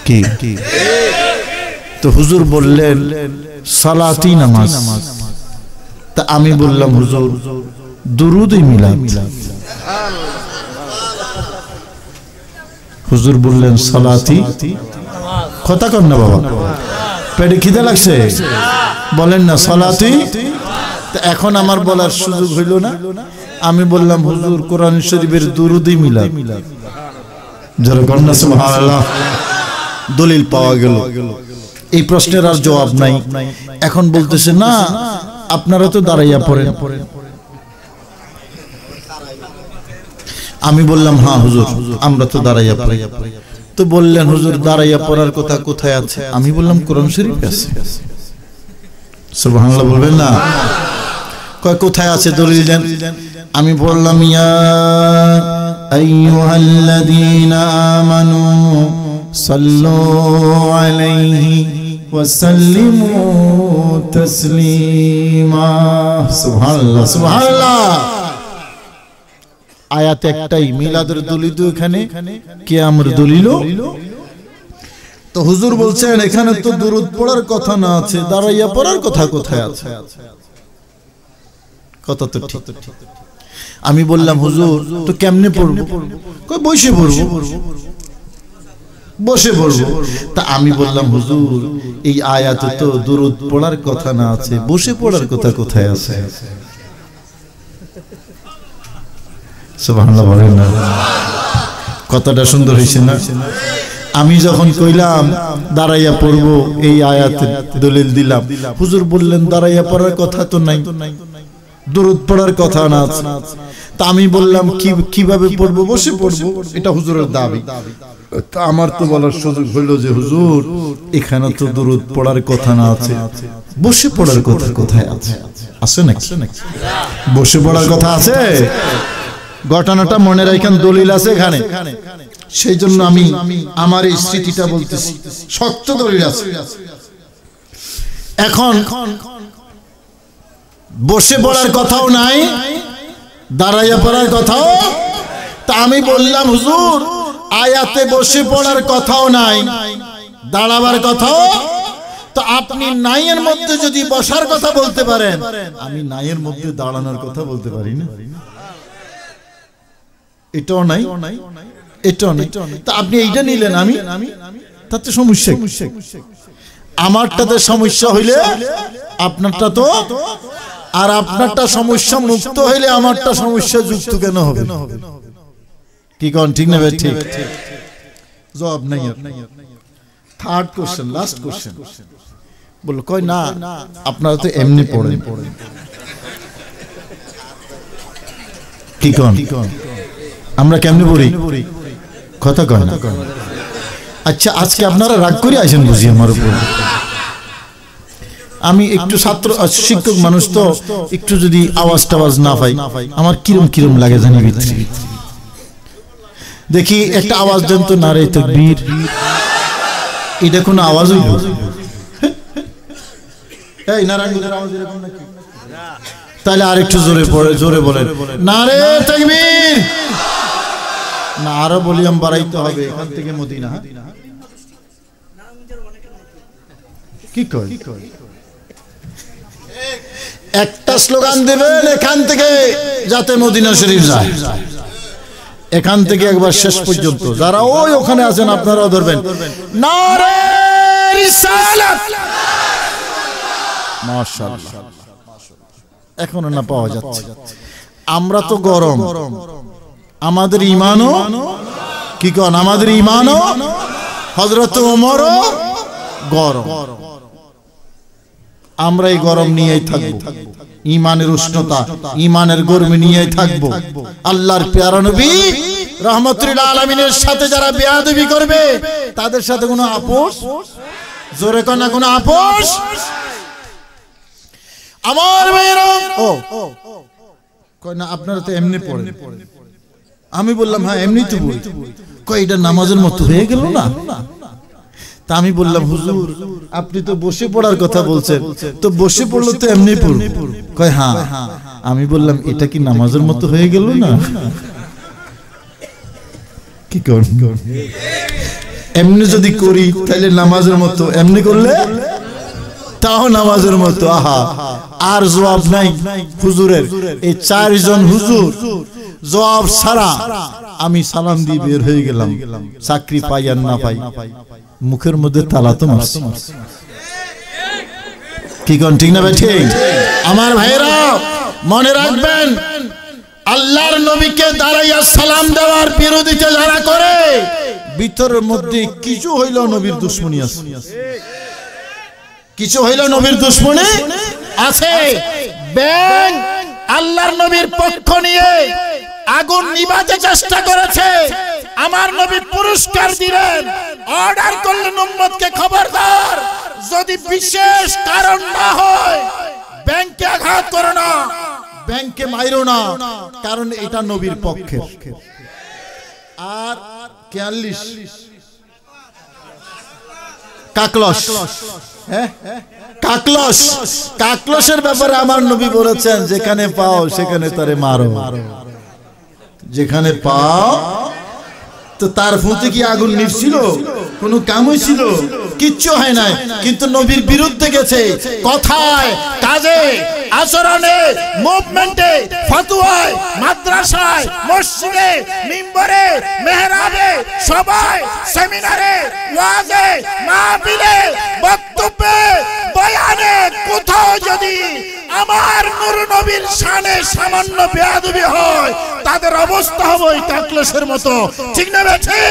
[SPEAKER 2] কি? তো হুজুর বললেন সালাতই নামাজ। তা আমি বললাম, হুজুর দুরুদই মিলাদ। হুজুর বললেন সালাতি। কথা কর না বাবা, পেটে খিদে লাগছে, বলেন না সালাতি। এখন আমার বলার সুযোগ হইল না। আমি বললাম, হুজুর কোরআন শরীফের দুরুদই মিলাদ। যারা কন্যা সুবহানাল্লাহ, দলিল পাওয়া গেল। এই প্রশ্নের আর জবাব নাই। এখন বলতেছে, না আপনারা তো দাঁড়াইয়া পড়েন। আমি বললাম, হ্যাঁ হুজুর আমরা তো দাঁড়াইয়া পড়ি। তো বললেন, হুজুর দাঁড়াইয়া পড়ার কথা কোথায় আছে? আমি বললাম কোরআন শরীফে আছে। সুবহানাল্লাহ বলবেন না? কয় কোথায় আছে দলিল দেন। আমি বললাম, ইয়া আইয়ুহাল্লাযীনা আমানু সাল্লু আলাইহি ওয়া সাল্লিমু তাসলিমা। সুবহানাল্লাহ, সুবহানাল্লাহ। আয়াত একটাই, মিলাদের দলিল তো এখানে, কিয়ামের দলিলও। তো হুজুর বলছেন এখানে তো দুরূদ পড়ার কথা না আছে, দাঁড়াইয়া পড়ার কথা কোথায় আছে? কথা তো ঠিক। আমি বললাম, হুজুর তো কেমনে পড়বো? কই বসে পড়বো, বসে পড়বো। তা আমি বললাম, হুজুর এই আয়াতে তো দুরূদ পড়ার কথা না আছে, বসে পড়ার কথা কোথায় আছে? সুবহানাল্লাহ বলেন না? কথাটা সুন্দর হইছে না? আমি যখন কইলাম দাঁড়াইয়া পড়বো, এই আয়াতের দলিল দিলাম, হুজুর বললেন দাঁড়াইয়া পড়ার কথা তো নাই, দুরূদ পড়ার কথা না আছে। তা আমি বললাম, কিভাবে পড়বো? বসে পড়বো, এটা হুজুরের দাবি। তা আমার তো বলার সুযোগ হইল যে, হুজুর এখানে তো দুরূদ পড়ার কথা না আছে, বসে পড়ার কথা কোথায় আছে? আছে নাকি? বসে পড়ার কথা আছে। ঘটনাটা মনে রাখেন, দলিল আছে এখানে। সেই জন্য আমি আমার এই স্মৃতিটা বলতেছি, শক্ত দলিল আছে। এখন বসে পড়ার কথাও নাই, দাঁড়াইয়া পড়ার কথাও। তা আমি বললাম হুজুর আয়াতে বসে পড়ার কথাও নাই, দাঁড়াবার কথাও, তো আপনি নাইয়ের মধ্যে যদি বসার কথা বলতে পারেন, আমি নাইয়ের মধ্যে দাঁড়ানোর কথা বলতে পারি না। এটাও নাই, এটাও নাই। তা আপনি এইটা নিলেন, আমি তাতে সমস্যা। আমারটাতে সমস্যা হইলে আপনারটা তো, আর আপনারটা সমস্যা মুক্ত হইলে আমারটা সমস্যা যুক্ত কেন হবে? কি কোন ঠিক না? ঠিক। জবাব নাই। Third question, last question. বললো কই না আপনারা তো এমনি পড়েন। কি কোন আমরা কেমনে পড়ি? কথা কয় না। আচ্ছা আজকে আপনারা রাগ করে আসেন বুঝি আমার উপর। আমি একটু ছাত্র শিক্ষক মানুষ তো, একটু যদি আওয়াজ টাওয়াজ না পাই আমার কিরম কিরম লাগে জানি ভিতরে। দেখি একটা আওয়াজ দেন তো, নারে তাকবীর। এটা কোনো আওয়াজ হইল? এই নারায়ণগঞ্জের আওয়াজ এরকম নাকি? তাহলে আরেকটু জোরে পড়ে, জোরে বলেন নারে তাকবীর। না আরো ভলিউম বাড়াইতে হবে এখান থেকে মদিনা। কি কয়? একটা স্লোগান দেবেন এখান থেকে যাতে মদিনা শরীফ যায়, এখান থেকে একবার শেষ পর্যন্ত। যারা ওই ওখানে আছেন আপনারাও ধরবেন নারে রিসালাত। মাশাআল্লাহ, এখনো না পাওয়া যাচ্ছে। আমরা তো গরম, আমাদের ঈমানও কি কোন, আমাদের ঈমানও হযরত ওমরও গরম। আমরা এই গরম নিয়েই থাকবো, ঈমানের উষ্ণতা, ঈমানের গরমি নিয়েই থাকবো। আল্লাহর প্যারা নবী রাহমাতুল আলামিনের সাথে যারা বেয়াদবি করবে তাদের সাথে কোনো আপোষ, জোরে কোন না কোনো আপোষ। আমার ভাইরা ও কয় না আপনারা তো এমনি পড়েন। আমি বললাম হ্যাঁ এমনি তো পড়ি। কয় এটা নামাজের মতো হয়ে গেল না? তা আমি বললাম হুজুর আপনি তো বসে পড়ার কথা বলছেন, তো বসে পড়লে তো এমনি পড়ব। কয় হ্যাঁ। আমি বললাম এটা কি নামাজের মতো হয়ে গেল না? কি কর, এমনি যদি করি তাহলে নামাজের মতো, এমনি করলে তাও নামাজের মতো। আহা, আর জবাব নাই হুজুরের। এই চারজন হুজুর জবাব ছাড়া আমি সালাম দিয়ে বের হয়ে গেলাম। চাকরি পাই আর না পাই, মুখের মধ্যে তালা তো মারছি। কি কোন ঠিক না ভাই? ঠিক। আমার ভাইরা মনে রাখবেন, আল্লাহর নবীকে দাঁড়াইয়া সালাম দেওয়ার বিরোধিতা যারা করে ভিতরের মধ্যে কিছু হইল নবীর দুশ্মনী আছে, কিছু হইল নবীর দুশ্মনী আছে। ব্যাং আল্লাহর নবীর পক্ষ নিয়ে আগুন নিভাতে চেষ্টা করেছে, আমার নবী পুরস্কার দিলেন, অর্ডার করলেন উম্মতকে খবরদার যদি বিশেষ কারণ না হয় ব্যাংকে আঘাত করো না, ব্যাংকে মাইরো না, কারণ এটা নবীর পক্ষে। আর ৪৪ কাকলস, হ্যাঁ কাকলস, কাকলসের ব্যাপারে আমার নবী বলেছেন যেখানে পাও সেখানে তারে মারো, যেখানে পাও। তো তার ফুতে কি আগুন নিভছিল? কোন কাম হয়েছিল? কিচ্ছু হয় নাই। কিন্তু নবীর বিরুদ্ধে গেছে কথায়, কাজে, আচরণে, মুভমেন্টে, ফতোয়ায়, মাদ্রাসায়, মসজিদে, মিম্বরে, মেহরাবে, সবাই সেমিনারে, ওয়াজে, মাহফিলে, বক্তব্যে, বয়ানে কোথাও যদি আমার নূর নবীর শানে সামান্য বেয়াদবি হয় তাদের অবস্থা হবে ওই কাকলসের মতো। ঠিক না বেঠি?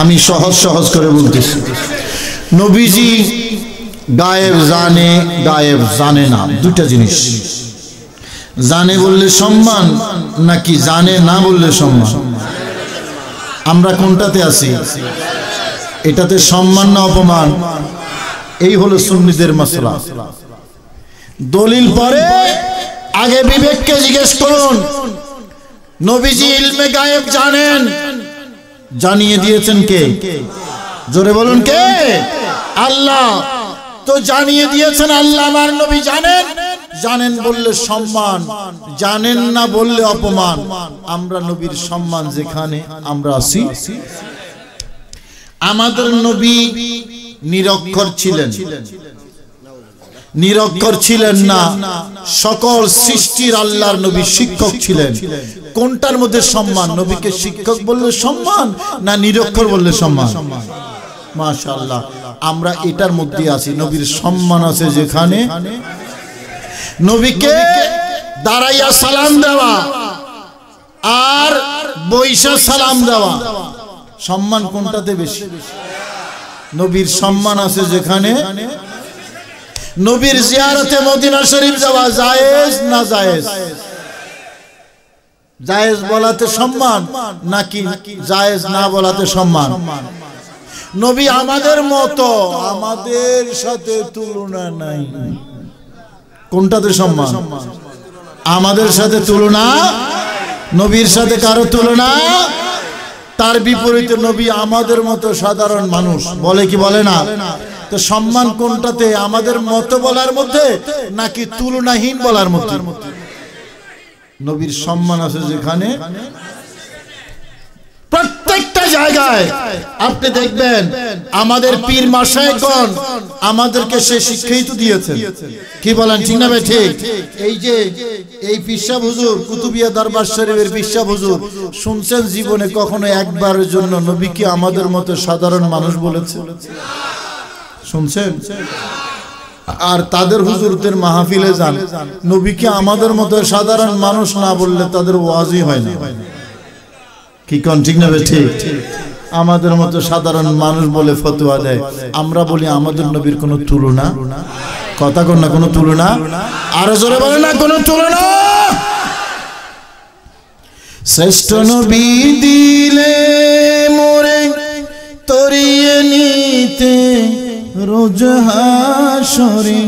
[SPEAKER 2] আমি সহজ সহজ করে বলতেছি, নবীজি গায়েব জানে, গায়েব জানে না, দুটা জিনিস। জানে বললে সম্মান নাকি জানে না বললে সম্মান? আমরা কোনটাতে আছি? এটাতে সম্মান না অপমান? এই হলো সুন্নিদের মাসলা। দলিল পরে, আগে বিবেককে জিজ্ঞেস করুন। নবীজি ইলমে গায়েব জানেন, জানিয়ে দিয়েছেন কে? জোরে বলুন কে? আল্লাহ। তো জানিয়ে দিয়েছেন আল্লাহ, আমার নবী জানেন। জানেন বললে সম্মান, জানেন না বললে অপমান। আমরা নবীর সম্মান যেখানে আমরা আছি। আমাদের নবী নিরক্ষর ছিলেন, নিরক্ষর ছিলেন না, সকল সৃষ্টির আল্লাহর নবী শিক্ষক ছিলেন। কোনটার মধ্যে সম্মান? নবীকে শিক্ষক বললে সম্মান না নিরক্ষর বললে সম্মান? মাশাআল্লাহ, আমরা এটার মধ্যে আছি। নবীর সম্মান আছে যেখানে, নবীকে দাঁড়াইয়া সালাম দেওয়া আর বইসা সালাম দেওয়া, সম্মান কোনটাতে বেশি? নবীর সম্মান আছে যেখানে। নবীর জিয়ারতে মদিনা শরীফ যাওয়া জায়েজ না জায়েজ? জায়েজ বলাতে সম্মান নাকি জায়েজ না বলাতে সম্মান? নবী আমাদের মতো, আমাদের সাথে তুলনা নাই। কোনটাতে সম্মান? আমাদের সাথে তুলনা, নবীর সাথে কারো তুলনা। তার বিপরীতে নবী আমাদের মতো সাধারণ মানুষ, বলে কি বলে না? তো সম্মান কোনটাতে? আমাদের মতো বলার মধ্যে নাকি তুলনাহীন বলার মধ্যে? নবীর সম্মান আছে যেখানে। প্রত্যেকটা জায়গায় আপনি দেখবেন আমাদের পীর মাশায়েখগণ আমাদেরকে সে শিক্ষাই তো দিয়েছেন। কি বলেন, ঠিক না ভাই? ঠিক। এই যে এই পীর সাহেব হুজুর, কুতুবিয়া দরবার শরীফের পীর সাহেব হুজুর, শুনছেন জীবনে কখনো একবারের জন্য নবীকে আমাদের মতো সাধারণ মানুষ বলেছে? শুনছেন? আর তাদের হুজুরদের মাহফিলে যান, নবীকে আমাদের মতো সাধারণ মানুষ না বললে তাদের ওয়াজই হয় না। কি কোন, ঠিক না ভাই? ঠিক। আমাদের মতো সাধারণ মানুষ বলে ফতোয়া দেয়, আমরা বলি আমাদের নবীর কোনো তুলনা। কথা কোন না, কোনো তুলনা। আরো জোরে বলে না, কোনো তুলনা। শ্রেষ্ঠ নবী দিলে মোরে তরিয়ে নিতে রোজ হাসরে।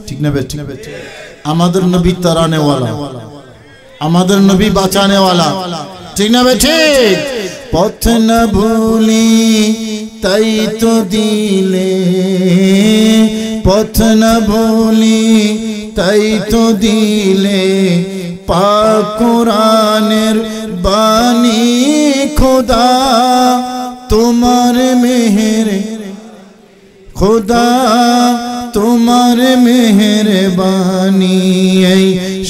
[SPEAKER 2] ঠিক না ভাই? ঠিক। আমাদের নবী তারানেওয়ালা, আমাদের নবী বাঁচানেওয়ালা। ঠিক না ভাই? ঠিক। পথ না ভুলি তাই তো দিলে, পথ না ভুলি তাই তো দিলে, পাক কোরআনের বাণী খোদা তোমার মেহের, খোদা তোমার মেহেরবানি। এই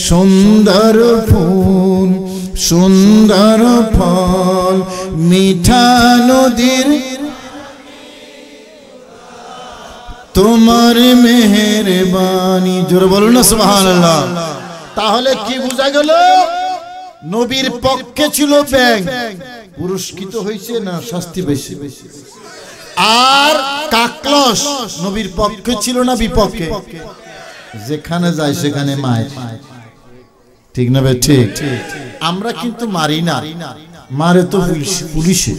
[SPEAKER 2] সুন্দর ফুল, সুন্দর ফল, মিঠা নদীর তোমার মেহেরবানি। জোরে বলুন না সুবহানাল্লাহ। তাহলে কি বোঝা গেল? নবীর পক্ষে ছিল ব্যাঙ, পুরস্কৃত হয়েছে না শাস্তি বেশি? আর কাকলস নবীর পক্ষে ছিল না বিপক্ষে? যেখানে যায় সেখানে মায়ের। ঠিক না ভাই? ঠিক। আমরা কিন্তু মারি না, মারে তো পুলিশে।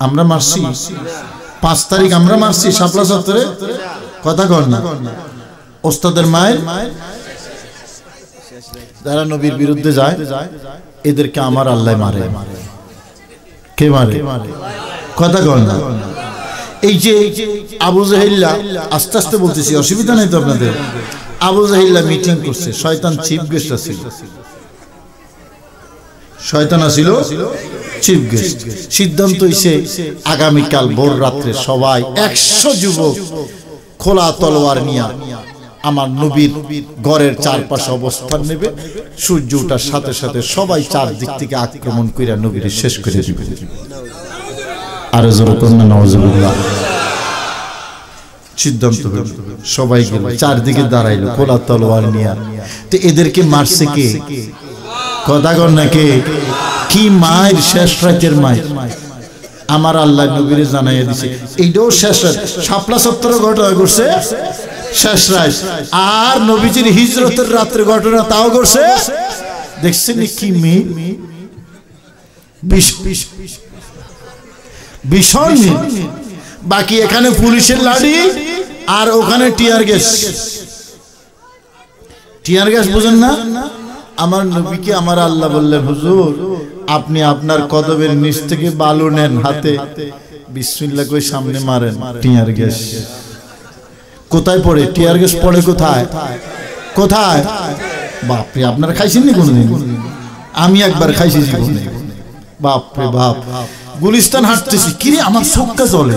[SPEAKER 2] আমরা মারছি 5 তারিখ, আমরা মারছি শাপলা চত্বরে। কথা কর না, ওস্তাদের মায়ের। যারা নবীর বিরুদ্ধে যায় এদেরকে আমার আল্লাহ মারে। কে মারে? কথা কর না। এই যে আবু জাহেল্লা, আস্তে আস্তে বলতেছি, অসুবিধা নাই তো আপনাদের। আবু জাহেল্লা মিটিং করছে, শয়তান চিফ গেস্ট আছিল। শয়তান আছিল চিফ গেস্ট। সিদ্ধান্ত হইছে আগামীকাল ভোর রাত্রে সবাই 100 যুবক খোলা তলোয়ার নিয়ে আমার নবীর ঘরের চারপাশে অবস্থান নেবে। সূর্য ওঠার সাথে সাথে সবাই চারদিক থেকে আক্রমণ করে নবীর শেষ করে দিবে। আর জোরে কোন না, নাউজুবিল্লাহ। সিদ্ধান্ত হলো সবাই গেল, চারদিকে দাঁড়াইলো খোলা তলোয়ার নিয়ে। তো এদেরকে মারছে কে? কথা কর না, কে? কি মায়ের? শেষ রাতের মায়ের। আমার আল্লাহ নবীরে জানাইয়া দিছে এইটাও শেষ রাত। শাপলা চত্বরে ঘটনা ঘটছে শেষ রাত, আর নবীজির হিজরতের রাত্রে ঘটনা তাও ঘটছে। দেখছেন কি মিল? ভীষণ মিল। বাকি এখানে পুলিশের লাঠি আর ওখানে টিয়ার গ্যাস। টিয়ার গ্যাস বুঝেন না? আমার নবীকে আমার আল্লাহ বললেন, হুজুর আপনি আপনার কদমের নিচ থেকে বালু নেন হাতে, বিসমিল্লাহ কই সামনে মারেন, টিয়ার গ্যাস। কোথায় পড়ে টিয়ার গ্যাস? পড়ে কোথায়? কোথায়? বাপরে, আপনারা খাইছেন নি কোনদিন? আমি একবার খাইছি জীবনে। বাপরে বাপ, গুলিস্তান হাঁটতেছি, কিরে আমার চোখটা জ্বলে,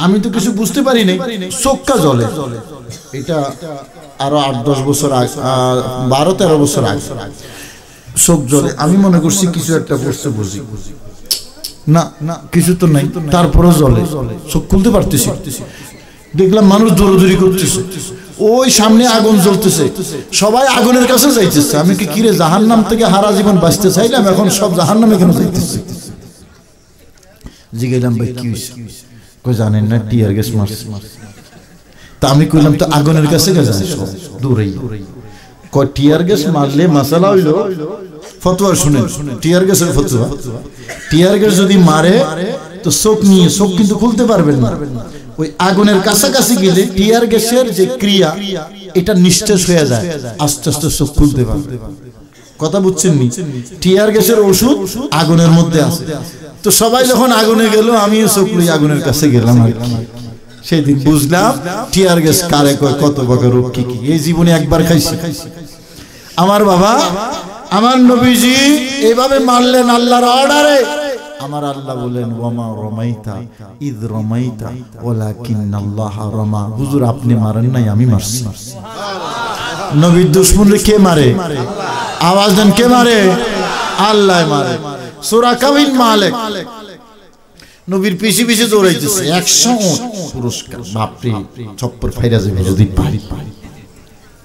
[SPEAKER 2] আমি তো কিছু বুঝতে পারি নাই, চোখটা জ্বলে। এটা আরো 8-10 বছর আগে, 12-13 বছর আগে চোখ জ্বলে। আমি মনে করছি কিছু একটা করছে, বুঝি না না কিছু তো নাই, তারপরে জ্বলে, চোখ খুলতে পারতেছি। দেখলাম মানুষ দৌড়দৌড়ি করতেছে, ওই সামনে আগুন জ্বলতেছে, সবাই আগুনের কাছে যাইতেছে। আমি কি কিরে জাহান্নাম থেকে হারা জীবন বাঁচতে চাইলাম, এখন সব জাহান্নামে কেন যাইতেছে? জিজ্ঞাসলাম ভাই কি হয়েছে? কই জানেন না, টিয়ার গ্যাস মারছে। তা আমি কইলাম তো আগুনের কাছে গেছে দূরেই। কয় টিয়ার গ্যাস মারলে মাসালা হইল, ফতোয়া শুনেন, টিয়ার গ্যাসের ফতোয়া। টিয়ার গ্যাস যদি মারে তো চোখ নিয়ে চোখ কিন্তু খুলতে পারবেন না। ওই আগুনের কাছাকাছি গেলে টিয়ার গ্যাসের যে ক্রিয়া এটা নিঃশেষ হয়ে যায়, আস্তে আস্তে চোখ খুলতে পারবে। কথা বুঝছেন নি? টিয়ার গ্যাসের ওষুধ আগুনের মধ্যে আছে। তো সবাই যখন আগুনে গেল, আমিও চোখ লই আগুনের কাছে গেলাম। আর সেই দিন বুঝলাম টিয়ার গ্যাস কারে কয়, কত বড় রোগ কি কি। এই জীবনে একবার খাইছি। আমার বাবা, আমার নবীজি এইভাবে মারলেন আল্লাহর অর্ডারে। আমার আল্লাহ বলেন, ওয়ামা রমাইতা ইদ রমাইতা ওয়ালাকিন্নাল্লাহ রমা। হুজুর আপনি মারেন নাই, আমি মারছি। নবীর দুশমনরে কে মারে? আওয়াজ দেন, কে মারে? আল্লাহ মারে। সুরাকা বিন মালিক নবীর পিছে পিছে দৌড়াইতেছে, 100 পুরস্কার। বাপরে, চপ্পর ফাইরা যাবে যদি পারি।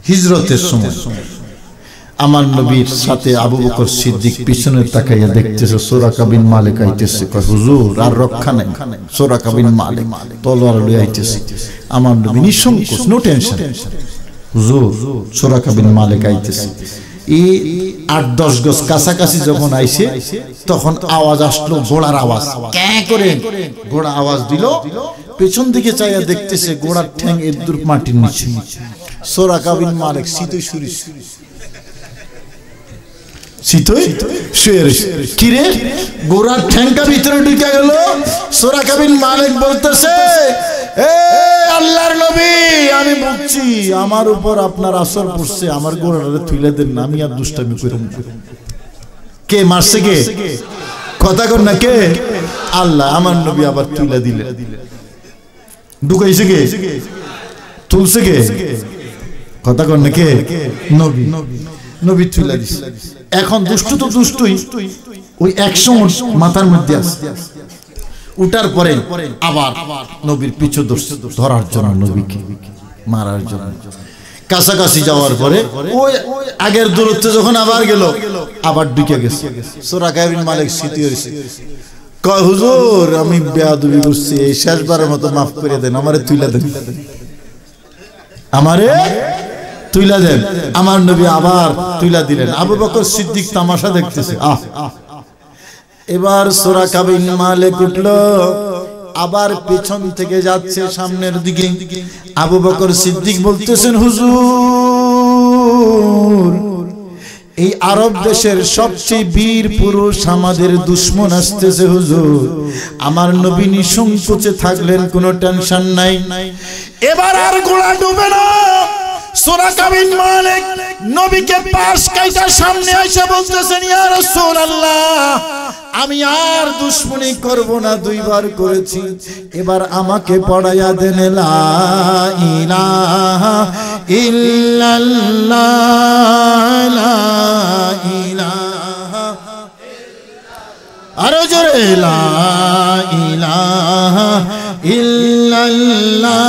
[SPEAKER 2] হিজরতের সময় আমার নবীর সাথে আবু বকর সিদ্দিক পিছনে তাকাইয়া দেখতেছে, সুরাকা বিন মালিক আইতেছে। কয় হুজুর আর রক্ষা নাই, সুরাকা বিন মালিক তলোয়ার লইয়া আইতেছে। আমার নবী নিঃসংকোচ, নো টেনশন, হুজুর সুরাকা বিন মালিক আইতেছে। এই 8-10 গজ কাছাকাছি যখন আইছে, তখন আওয়াজ আসলো, ঘোড়ার আওয়াজ। ক্যাঁ করে ঘোড়া আওয়াজ দিল। পেছন দিকে চাইয়া দেখতেছে ঘোড়ার ঠ্যাং এদুর মাটির নিচে। সুরাকা বিন মালিক শীতই শুরিস, শীতই শুয়ে রয়েছে। কিরে, ঘোড়ার ঠ্যাংটা ভিতরে ঢুকে গেল। সুরাকা বিন মালিক বলতেছে, এ আল্লাহর নবী, আমি বুঝছি আমার উপর আপনার আসর পড়ছে, আমার ঘোড়াটা তুলে দেন না, আমি আর দুষ্টামি করব না। কে মারছে? কে? কথা কর না, কে? আল্লাহ। আমার নবী আবার তুলে দিলে। ঢুকাইছে কে? তুলছে কে? কথা কর না, কে? নবী। নবী তুলে দিছে। এখন দুষ্ট তো দুষ্টই, ওই 100 মাথার মধ্যে আছে। উঠার পরে আবার নবীর পিছু ধরার জন্য, নবীকে মারার জন্য। কাছাকাছি যাওয়ার পরে ওই আগের দূরত্বে যখন আবার গেল, আবার ঢুকে গেছে। সুরাকা বিন মালিক স্মৃতি হয়েছে। কয় হুজুর আমি বেয়াদবি করছি, এই শেষবারের মতো মাফ করে দেন, আমারে তুইলা দেন, আমারে তুইলা দেন। আমার নবী আবার তুইলা দিলেন। আবু বকর সিদ্দিক তামাশা দেখতেছে। এবার সুরাকা বিন মালিক উঠল, আবার পেছন থেকে যাচ্ছে সামনের দিকে। আবু বকর সিদ্দিক বলতেছেন, হুজুর এই আরব দেশের সবচেয়ে বীর পুরুষ আমাদের দুশমন আসতেছে হুজুর। আমার নবী নিঃসংকোচে থাকলেন, কোনো টেনশন নাই। এবার আর ঘোড়া ডুবে না। সুরাকা বিন মালিক নবীকে পাশ কাইটা সামনে এসে বলতেছেন, ইয়া রাসূলুল্লাহ আমি আর দুশমনি করব না, 2 বার করেছি, এবার আমাকে পড়াইয়া দেন লা ইলাহা ইল্লাল্লাহ লা ইলাহা আরো জোরে লা ইলাহা ইল্লাল্লাহ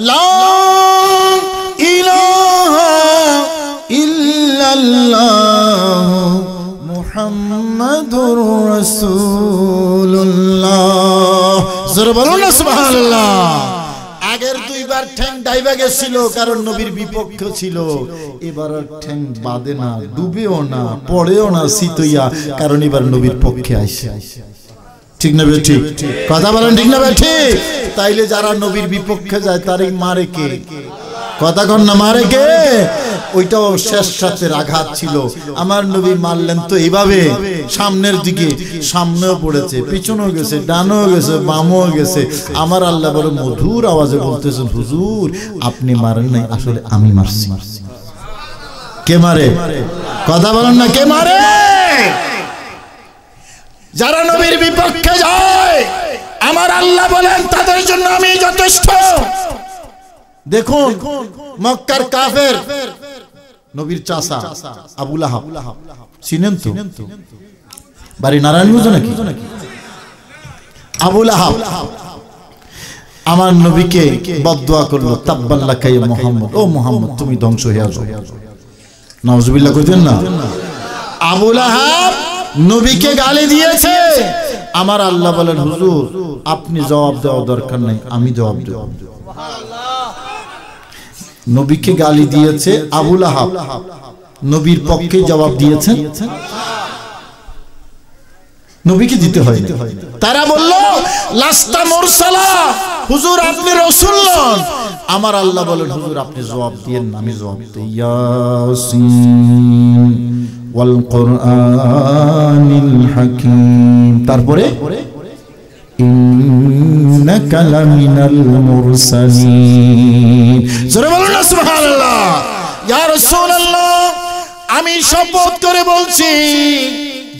[SPEAKER 2] লা ইলাহা ইল্লাল্লাহ মুহাম্মাদুর রাসূলুল্লাহ। জোরে বলুন না সুবহানাল্লাহ। আগের 2 বার দুইবার ঠ্যাং ডাইবা গেছিল, কারণ নবীর বিপক্ষ ছিল। এবার আর ঠ্যাং বাঁধে না, ডুবেও না, পড়েও না সিতইয়া, কারণ এবার নবীর পক্ষে আইসে। ঠিক না বে ঠিক? কথা বলেন ঠিক না বে ঠিক? তাইলে যারা নবীর বিপক্ষে যায় তারই মারে কে? কথা কন না, মারে কে? ওইটাও শেষ রাতের আঘাত ছিল। আমার নবী মারলেন তো এইভাবে, সামনের দিকে, সামনেও পড়েছে, পিছনেও গেছে, ডানও গেছে, বামও গেছে। আমার আল্লাহ বড় মধুর আওয়াজে বলতেছেন, হুজুর আপনি মারেন নাই, আসলে আমি মারছি। কে মারে? কথা বলেন না, কে মারে? যারা নবীর বিপক্ষে যায় আমার আল্লাহ বলেন তাদের জন্য আমি যথেষ্ট। দেখুন মক্কার কাফের, নবীর চাচা আবু লাহাব, চিনেন তো? বাড়ি নারায়ণগঞ্জ নাকি? আবু লাহাব আমার নবীকে বদদুয়া করলো, তাব্বাল্লাকা ইয়া মুহাম্মদ, ও মুহাম্মদ তুমি ধ্বংস হয়ে যাও। নাউজুবিল্লাহ কইতেন না? আবু লাহাব নবীকে গালি দিয়েছে। আমার আল্লাহ বলেন, হুজুর আপনি জবাব দেওয়া দরকার নাই, আমি জবাব দেব। নবীকে গালি দিয়েছে আবু লাহাব, নবীর পক্ষে জবাব দিয়েছেন, নবীকে দিতে হয় না। তারা বলল লাস্তা মুরসালা, হুজুর আপনি রাসূল নন। আমার আল্লাহ বলেন, হুজুর আপনি জবাব দিয়েন না, আমি জবাব দেই। ইয়াসিন ওয়াল কুরআনিল হাকীম। তারপরে ইন্নাকা লামিনাল মুরসালিন। জোরে বলুন না সুবহানাল্লাহ। ইয়া রাসূলুল্লাহ আমি শপথ করে বলছি,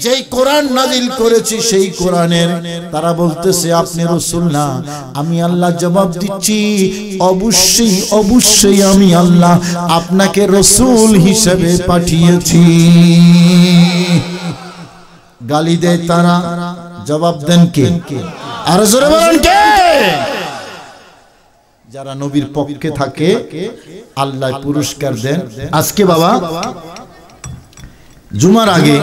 [SPEAKER 2] যেই কোরআন নাজিল করেছি সেই কোরআনের, তারা বলতেছে আপনি রাসূল না। আমি আল্লাহ জবাব দিচ্ছি, অবশ্যই অবশ্যই আমি আল্লাহ আপনাকে রাসূল হিসেবে পাঠিয়েছি। গালি দেয় তারা, জবাব দেন কে? আর জোরে বলেন কে? যারা নবীর পক্ষে থাকে আল্লাহ পুরস্কার দেন। আজকে বাবা জুমার আগে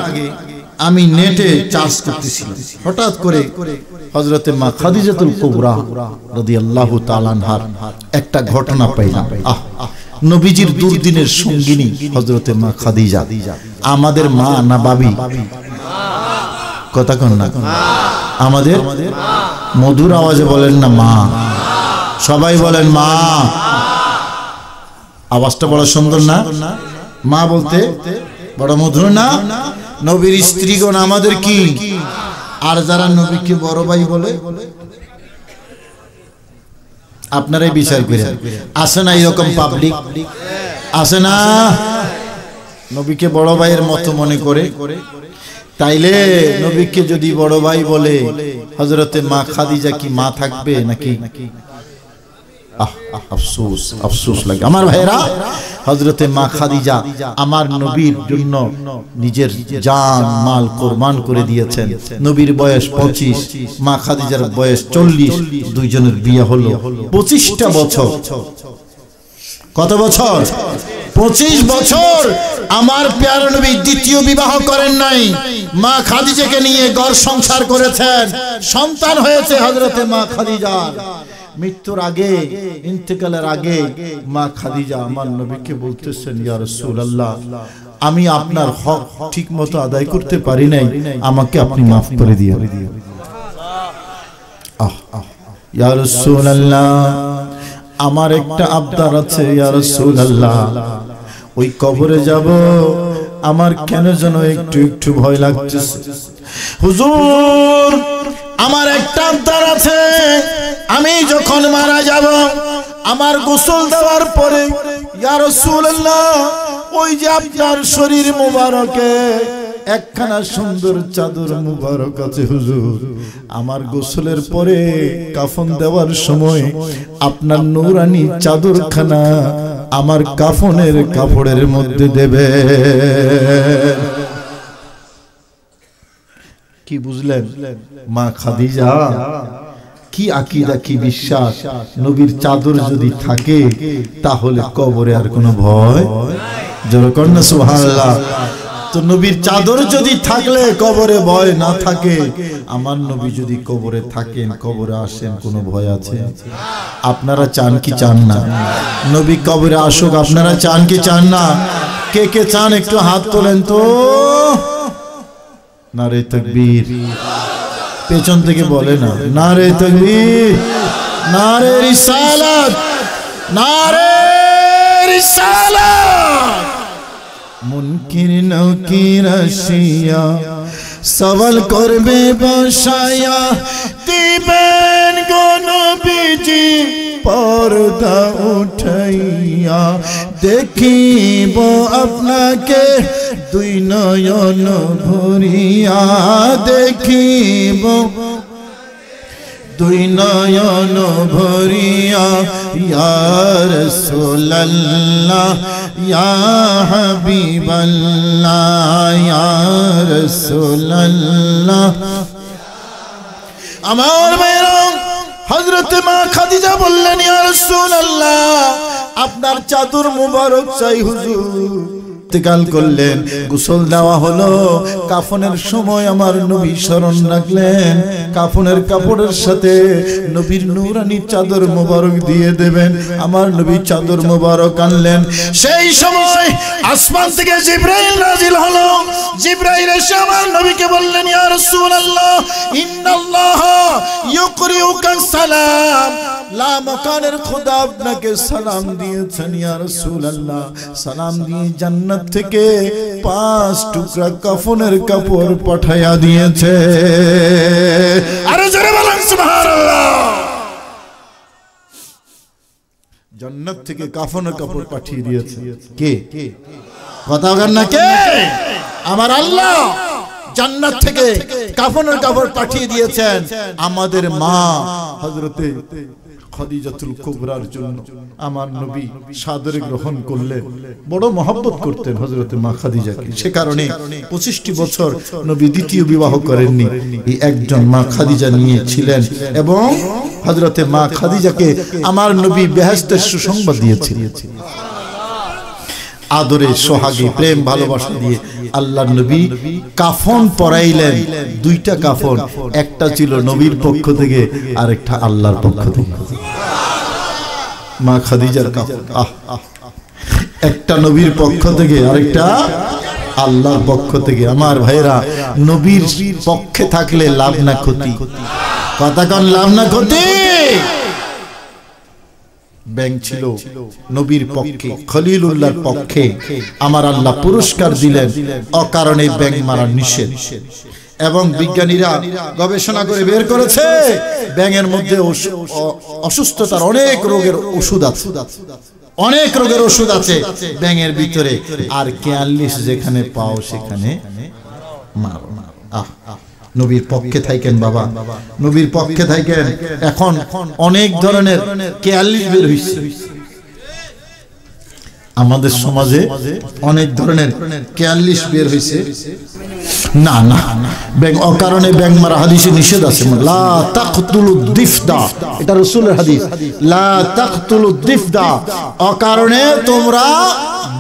[SPEAKER 2] আমি নেটে চার্জ করতেছিলাম, হঠাৎ করে হযরতে মা খাদিজাতুল কুবরা রাদিয়াল্লাহু তাআলা আনহার একটা ঘটনা পাইলাম। নবীজির দুর্দিনের সঙ্গিনী হযরতে মা খাদিজা, আমাদের মা না বাবি? কথা কন না, আমাদের মধুর আওয়াজে বলেন না মা, সবাই বলেন মা। আওয়াজটা বড় সুন্দর না? মা বলতে বড় মধুর না? নবীর স্ত্রীগণ আমাদের কি? আর যারা নবীকে বড় ভাই বলে, আপনারাই বিচার করেন। আসে না এরকম পাবলিক? আসে না? নবীকে বড় ভাইয়ের মতো মনে করে। তাইলে নবীকে যদি বড় ভাই বলে, হযরতে মা খাদিজা কি মা থাকবে নাকি? আফসোস, আফসোস লাগে আমার ভাইরা। হযরতে মা খাদিজা আমার নবীর জন্য নিজের জান মাল কুরবান করে দিয়েছেন। নবীর বয়স 25, মা খাদিজার বয়স 40, দুইজনের বিয়ে হলো 25টা বছর। কত বছর? 25 বছর। আমার প্যারা নবী দ্বিতীয় বিবাহ করেন নাই, মা খাদিজাকে নিয়ে ঘর সংসার করেছেন, সন্তান হয়েছে হযরতে মা খাদিজার। মৃত্যুর আগে, ইন্তেকালের আগে মা খাদিজা আমার নবীকে বলতেছেন, ইয়া রাসূলুল্লাহ আমি আপনার হক ঠিকমতো আদায় করতে পারি নাই, আমাকে আপনি মাফ করে দিও। ইয়া রাসূলুল্লাহ আমার একটা আবদার আছে ইয়া রাসূলুল্লাহ, ওই কবরে যাব, আমার কেন যেন একটু একটু ভয় লাগতেছে। হুজুর আমার একটা আবদার আছে, আমি যখন মারা যাব আমার গোসল দেওয়ার পরে ইয়া রাসূলুল্লাহ ওই যে আপনার শরীর মুবারকে একখানা সুন্দর চাদর মুবারক আছে হুজুর, আমার গোসলের পরে কাফন দেওয়ার সময় আপনার নূরানি চাদরখানা আমার কাফনের কাপড়ের মধ্যে দেবে। কি বুঝলেন মা খাদিজা? কি আকীদা, কি বিশ্বাস! নবীর চাদর যদি থাকে তাহলে কবরে আর কোনো ভয়। জোরে কর না সুবহানাল্লাহ। তো নবীর চাদর যদি থাকলে কবরে ভয় না থাকে, আমার নবী যদি কবরে থাকেন, কবরে আসেন, কোনো ভয় আছে? আপনারা চান কি চান না নবী কবরে আসুক? আপনারা চান কি চান না? কে কে চান একটু হাত তোলেন তো। নারে তাকবীর। পেছন থেকে বলে না নারে তাকবীর, নারে রিসালাত, নারে রিসালাত। মুনকির নকির আসিয়া সওয়াল করবে বসায়া, দিবেন গো নবীজি পর্দা উঠাইয়া, দেখিব আপনাকে দুই নয়ন ভরিয়া, দেখিব দুই নয়ন ভরিয়া। ইয়া রাসূলুল্লাহ ইয়া হাবিবাল্লাহ ইয়া রাসূলুল্লাহ। আমার মেয়েরা হযরত মা খাদিজা বললেন, ইয়া রাসূলুল্লাহ আপনার চাদর মুবারক চাই হুজুর। ইন্তেকাল করলেন, গোসল দেওয়া হলো, কাফনের সময় আমার নবী স্মরণ রাখলেন, কাফনের কাপড়ের সাথে নবীর নূরানি চাদর মোবারক দিয়ে দেবেন। আমার নবী চাদর মোবারক আনলেন। সেই সময় আসমান থেকে জিবরাইল নাজিল হলো। জিবরাইল এসে আমার নবীকে বললেন, ইয়া রাসূলুল্লাহ ইন্নাল্লাহা ইউকরিউকা সালাম, লা মাকানের খোদা আপনাকে সালাম দিয়েছেন ইয়া রাসূলুল্লাহ। সালাম দিয়ে জান্নাত থেকে 5 টুকরা কাফনের কাপড় পাঠায়া দিয়েছে। আরে জোরে বলেন সুবহানাল্লাহ। জান্নাত থেকে কাফনের কাপড় পাঠিয়ে দিয়েছে কে? কথা বলেন না কে? আমার আল্লাহ জান্নাত থেকে কাফনের কাপড় পাঠিয়ে দিয়েছেন আমাদের মা হযরতে খাদিজাতুল কুবরার জন্য। আমার নবী সাদরে গ্রহণ করলেন, বড় মহব্বত করতেন হযরতে মা খাদিজাকে। সে কারণে 25টি বছর নবী দ্বিতীয় বিবাহ করেননি, এই একজন মা খাদিজা নিয়ে ছিলেন। এবং হযরতে মা খাদিজাকে আমার নবী বেহেশতের সুসংবাদ দিয়েছিলেন। আদরে সোহাগী প্রেম ভালোবাসা দিয়ে আল্লাহর নবী কাফন পরাইলেন। 2টা কাফন, একটা ছিল নবীর পক্ষ থেকে, আরেকটা আল্লাহর পক্ষ থেকে। মা খাদিজার কাফন একটা নবীর পক্ষ থেকে, আরেকটা আল্লাহর পক্ষ থেকে। আমার ভাইরা, নবীর পক্ষে থাকলে লাভ না ক্ষতি? কথা কন, লাভ না ক্ষতি? ব্যাং ছিল নবীর পক্ষে, খলিলুল্লাহর পক্ষে। আমার আল্লাহ পুরস্কার দিলেন, অকারণে ব্যাং মারা নিষেধ। এবং বিজ্ঞানীরা গবেষণা করে বের করেছে ব্যাঙের মধ্যে অসুস্থতার অনেক রোগের ওষুধ আছে, অনেক রোগের ওষুধ আছে ব্যাঙের ভিতরে। আর কেয়ারলেস যেখানে পাও সেখানে মারো। নবীর পক্ষে থাকেন বাবা, নবীর পক্ষে থাকেন। এখন অনেক ধরনের কেয়ারলেস বের হইছে আমাদের সমাজে, অনেক ধরনের কেয়ারলেস বের হইছে। না না, ব্যাং অকারণে ব্যাং মারা হাদিসে নিষেধ আছে। লা তাকতুলুদ দিফদা, এটা রাসূলের হাদিস। লা তাকতুলুদ দিফদা, অকারণে তোমরা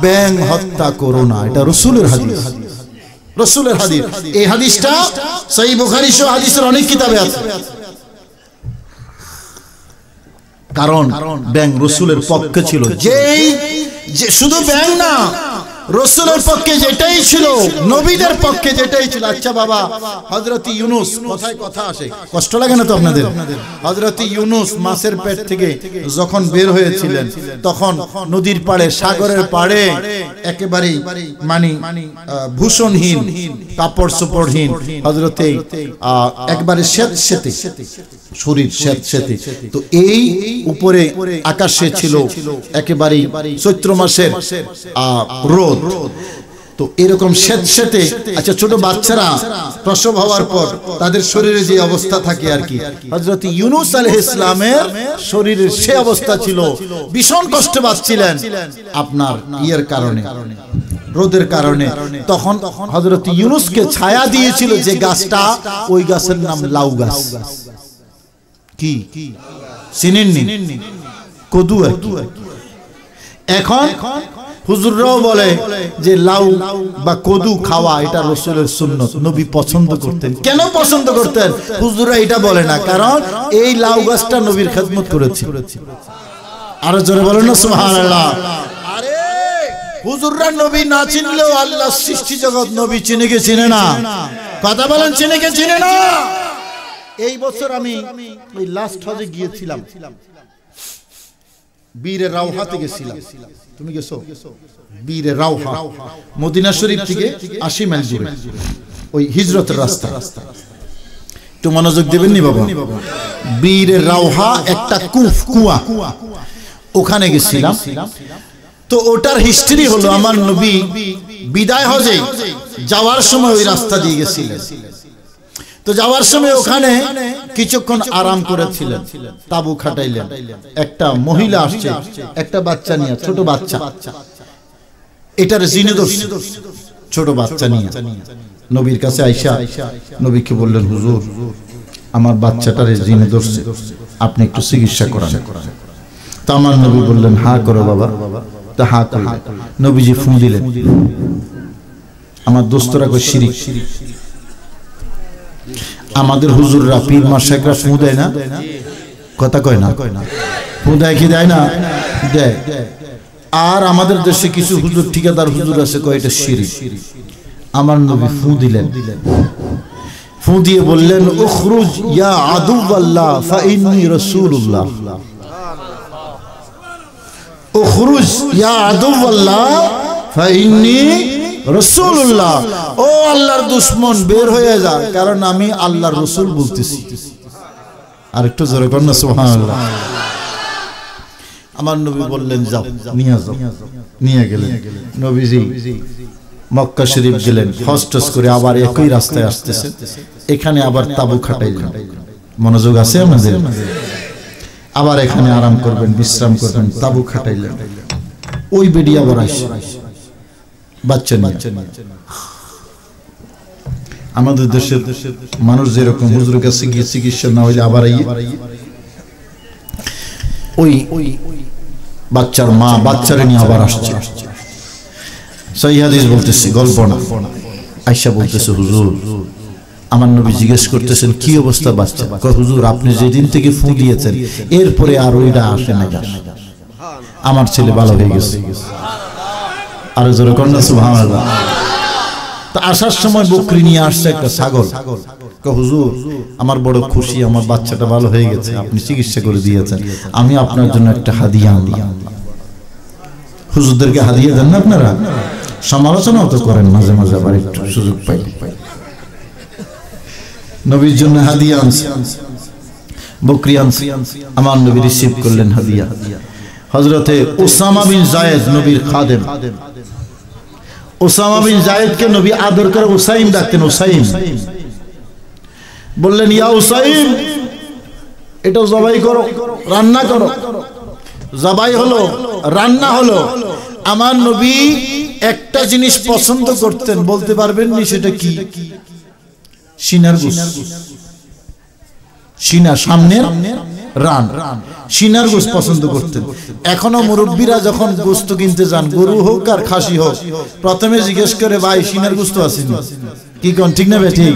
[SPEAKER 2] ব্যাং হত্যা করো না, এটা রাসূলের হাদিস। রাসূলের হাদিস। এই হাদিসটা সহিহ বুখারী সহ হাদিসের অনেক কিতাবে আছে। কারণ ব্যাং রাসূলের পক্ষে ছিল। যেই যে শুধু ব্যাং না, রাসূলের পক্ষে যেটাই ছিল, নবীদের পক্ষে যেটাই ছিল। আচ্ছা বাবা, হযরত ইউনূস, কথায় কথা আসে, কষ্ট লাগে না তো আপনাদের? হযরত ইউনূস মাছের পেট থেকে যখন বের হয়েছিলেন, তখন নদীর পাড়ে, সাগরের পাড়ে একেবারে মানে ভূষণহীন, কাপড় চোপড়হীন, হযরতে একবারে স্যাঁতস্যাঁতে শরীর, স্যাঁতস্যাঁতে। তো এই উপরে আকাশে ছিল একেবারে চৈত্র মাসের রোদ। তো এরকম স্যাঁতস্যাঁতে। আচ্ছা, ছোট বাচ্চারা প্রসব হওয়ার পর তাদের শরীরে যে অবস্থা থাকে আর কি, হযরত ইউনূস আলাইহিস সালামের শরীরের সে অবস্থা ছিল। ভীষণ কষ্ট পাচ্ছিলেন আপনার ইয়ের কারণে, রোদের কারণে। তখন হযরত ইউনূসকে ছায়া দিয়েছিল যে গাছটা, ওই গাছের নাম লাউ গাছ। কি চিনেননি? কদু আর কি। এখন হুজুররাও বলে যে লাউ বা কদু খাওয়া এটা রাসূলের সুন্নাত, নবী পছন্দ করতেন। কেন পছন্দ করতেন হুজুররা এটা বলে না, কারণ এই লাউ গাছটা নবীর খেদমত করেছে। আরো জোরে বলেন না সুবহানাল্লাহ। আরে হুজুররা নবী না চিনলেও আল্লাহ সৃষ্টি জগৎ নবী চিনে কে চিনে না? কথা বলেন, চিনে কে চিনে না? এই বছর আমি ওই লাস্ট হজে গিয়েছিলাম, বীরে রাউহাতে গেছিলাম। তুমি গেছো? বীরে রাউহা মদিনা শরীফ থেকে 80 মাইল দূরে, ওই হিজরতের রাস্তা। একটু মনোযোগ দেবেন নি বাবা? বীরে রাউহা একটা কুয়া, ওখানে গেছিলাম। তো ওটার হিস্ট্রি হলো আমার নবী বিদায় হজে যাওয়ার সময় ওই রাস্তা দিয়ে গেছিলেন। তো যাওয়ার সময় ওখানে কিছুক্ষণ আরাম করেছিলেন, তাবু খাটাইলেন। একটা মহিলা আসছে একটা বাচ্চা নিয়ে, ছোট বাচ্চা, এটার জিনে ধরছে, ছোট বাচ্চা নিয়ে নবীর কাছে আইসা নবীকে বললেন, হুজুর আমার বাচ্চাটার জিনে ধরছে, আপনি একটু চিকিৎসা করান। তা আমার নবী বললেন, হা করো বাবা। তা হা করলেন, নবীজি ফু দিলেন। আমার দোস্তরা কই শিরিক, আমাদের হুজুররা পীর মাশায়েখরা ফু দেয় না? কথা কয় না? ফু দেয় কি দেয় না? দেয়। আর আমাদের দেশে কিছু হুজুর ঠিকাদার হুজুর আছে কয় এটা শিরিক। আমার নবী ফু দিলেন, ফু দিয়ে বললেন, উখরুজ ইয়া আদুওয়াল্লাহ ফাইন্নী রাসূলুল্লাহ, উখরুজ ইয়া আদুওয়াল্লাহ ফাইন্নী রাসূলুল্লাহ। ও আল্লাহর দুশমন বের হয়ে যা, কারণ আমি আল্লাহর রাসূল বলতেছি। আর একটু জোরে কর না সুবহানাল্লাহ। আমার নবী বললেন, যাও নিয়ে যাও। নিয়ে গেলেন। নবীজি মক্কা শরীফ গেলেন, হজ করে আবার একই রাস্তায় আসতেছেন। এখানে আবার তাবু খাটাইলেন। মনোযোগ আছে আমাদের? আবার এখানে আরাম করবেন, বিশ্রাম করবেন, তাবু খাটাইলেন। ওই বেডি আবার আসে বাচ্চা নিয়ে। আমাদের দেশের মানুষ যেরকম হুজুরের কাছে গিয়ে চিকিৎসা না হইলে আবার ওই বাচ্চার মা বাচ্চারে নিয়ে আবার আসছে। সহিহ হাদিস বলতেছি, গল্প না। আয়েশা বলতেছে, হুজুর আমার নবী জিজ্ঞেস করতেছেন কি অবস্থা বাচ্চা? কয়, হুজুর আপনি যেদিন থেকে ফু দিয়েছেন এরপরে আর ওইটা আসে না, আমার ছেলে ভালো হয়ে গেছে। আর জোরে কন্যা সুবহানাল্লাহ। তো আসার সময় বকরি নিয়ে আসছে একটা ছাগল। হুজুর আমার বড় খুশি, আমার বাচ্চাটা ভালো হয়ে গেছে, আপনি চিকিৎসা করে দিয়েছেন, আমি আপনার জন্য একটা হাদিয়া আনলাম। হুজুরদেরকে হাদিয়া দেন না আপনারা? সমালোচনাও তো করেন মাঝে মাঝে, আবার একটু সুযোগ পাই। নবীর জন্য হাদিয়া আনছে, বকরি আনছে। আমার নবী রিসিভ করলেন হাদিয়া। হযরতে উসামা বিন যায়েদ নবীর খাদেম। উসামা বিন যায়েদকে নবী আদর করে উসাইম ডাকতেন। উসাইম বললেন, ইয়া উসাইম এটা জবাই করো, রান্না করো। জবাই হলো, রান্না হলো। আমার নবী একটা জিনিস পছন্দ করতেন, বলতে পারবেন নি সেটা কি? সিনার গোশত। সিনা, সামনের রান, সিনার গোশত পছন্দ করতেন। এখনো মুরব্বীরা যখন গোশত কিনতে যান, গরু হোক আর খাসি হোক, প্রথমে জিজ্ঞেস করে, ভাই সিনার গোশত আছে কি? কোন ঠিক না বেঠি?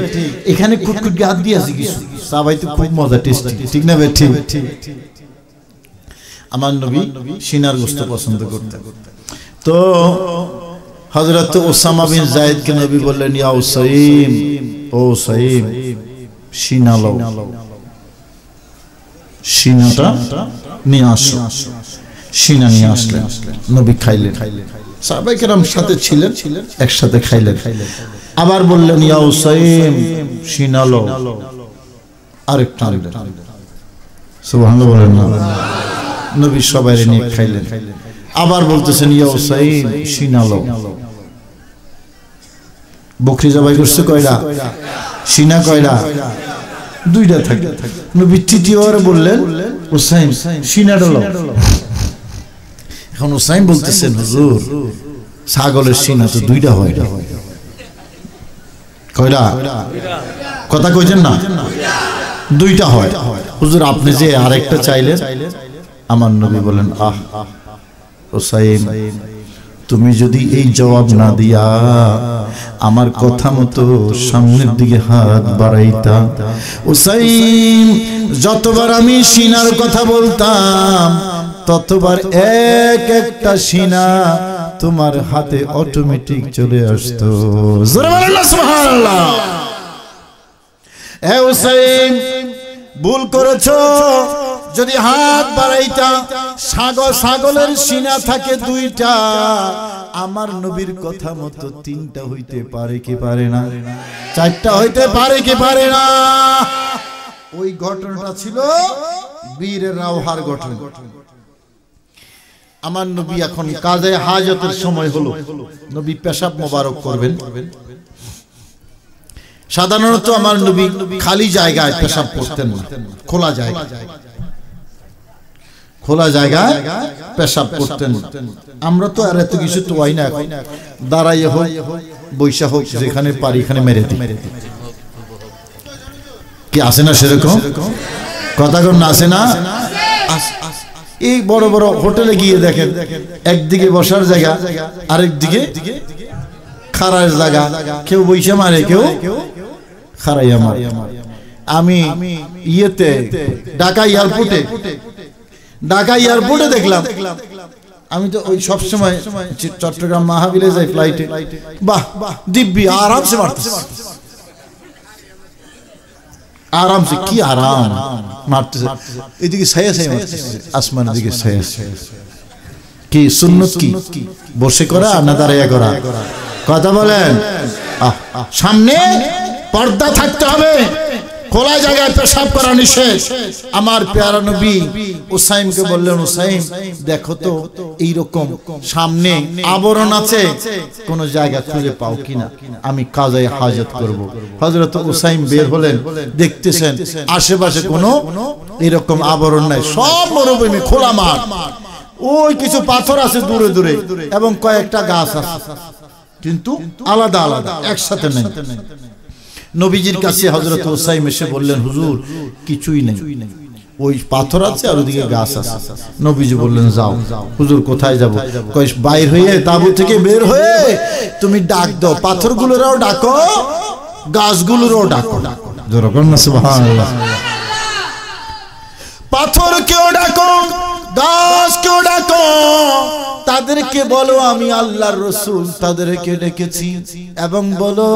[SPEAKER 2] এখানে কুটকুট হাত দিয়ে আছে কিছু, সবাই তো খুব মজা, টেস্টি, ঠিক না বেঠি? আমার নবী সিনার গোশত পছন্দ করতেন। তো হযরত উসামা বিন যায়েদকে নবী বললেন, ইয়া উসাইম, ও উসাইম সিনা লও, সিনাটা নিয়ে আসো। সিনা নিয়ে আসলেন, নবী খাইলেন। সাহাবায়ে কেরাম সাথে ছিলেন, একসাথে খাইলেন। আবার বললেন, ইয়া উসাইম সিনা লও, আরেকটা আনলেন। সুবহানাল্লাহ বলেন না? নবী সবাইরে নিয়ে খাইলেন। আবার বলতেছেন, ইয়া উসাইম সিনা লও। বকরি জবাই করছে কয়টা? সিনা কয়টা? দুইটা থাকে। নবী তৃতীয়বার বললেন, উসাইম সিনাটা লও। এখন উসাইম বলতেছেন, হুজুর ছাগলের সিনা তো দুইটা হয়। কয়টা? কথা কইছেন না? দুইটা হয়। হুজুর আপনি যে আরেকটা চাইলেন। আমার নবী বলেন, আহ উসাইম তুমি যদি এই জবাব না দিয়া আমার কথা মতো সামনের দিকে হাত বাড়াইতা, উসাইম যতবার আমি সিনার কথা বলতাম ততবার এক একটা সিনা তোমার হাতে অটোমেটিক চলে আসতো। জোরে বলেন না সুবহানাল্লাহ। এ উসাইম ভুল করেছো, যদি হাত বাড়াইতা ছাগলের সিনা থাকে দুইটা, আমার নবীর কথা মতো তিনটা হইতে পারে কি পারে না? চারটা হইতে পারে কি পারে না? ওই ঘটনাটা ছিল বীর রাওহার ঘটনা। আমার নবী এখন কাজে হাজতের সময় হলো, নবী পেশাব মোবারক করবেন। সাধারণত আমার নবী খালি জায়গায় পেশাব করতেন না, খোলা জায়গায়, খোলা জায়গায় পেশাব করতেন। আমরা তো আর এত কিছু তো হয় না, এখন দাঁড়াইয়ে হোক বৈশা হোক যেখানে পারি এখানে মেরে দিই। কি আসে না সেরকম কথা কোন আসে না? এই বড় বড় হোটেলে গিয়ে দেখেন, একদিকে বসার জায়গা আরেক দিকে খাড়ার জায়গা, কেউ বৈশা মারে কেউ খাড়াইয়া মারে। আমি ইয়েতে ঢাকা এয়ারপোর্টে দেখলাম, আমি তো ওই সবসময় চট্টগ্রাম মাহাবিলে যাই ফ্লাইটে, বাহ দিব্যি আরামসে মারতেছে, আরামসে, কি আরাম মারতেছে। এদিকে ছায়া ছায়া মারতেছে, আসমানের দিকে ছায়া। কি সুন্নত, কি বসে করা না দাঁড়াইয়া করা? কথা বলেন। সামনে পর্দা থাকতে হবে, খোলা জায়গায় পেশাব করা নিষেধ। আমার পেয়ারা নবী উসাইমকে বললেন, উসাইম দেখো তো এইরকম সামনে আবরণ আছে, কোন জায়গা খুঁজে পাও কিনা, আমি কাজে হাজত করব। হযরত উসাইম বের হলেন, দেখতেছেন আশেপাশে কোনো এরকম আবরণ নাই, সব মরুভূমি, খোলা মাঠ। ওই কিছু পাথর আছে দূরে দূরে এবং কয়েকটা গাছ আছে, কিন্তু আলাদা আলাদা, একসাথে নেই। নবীজির কাছে হযরত উসাইম এসে বললেন, হুজুর কিছুই নেই, ওই পাথর আছে আর ওদিকে গাছ আছে। নবীজি বললেন, যাও। হুজুর কোথায় যাব? কয় বাইর হয়ে, তাঁবু থেকে বের হয়ে তুমি ডাক দাও, পাথরগুলোরও ডাকো, গাছগুলোরও ডাকো। জোরে বলেন না সুবহানাল্লাহ। পাথরকেও ডাকো, গাছকেও ডাকো, তাদেরকে বলো আমি আল্লাহর রাসূল তাদেরকে ডেকেছি, এবং বলো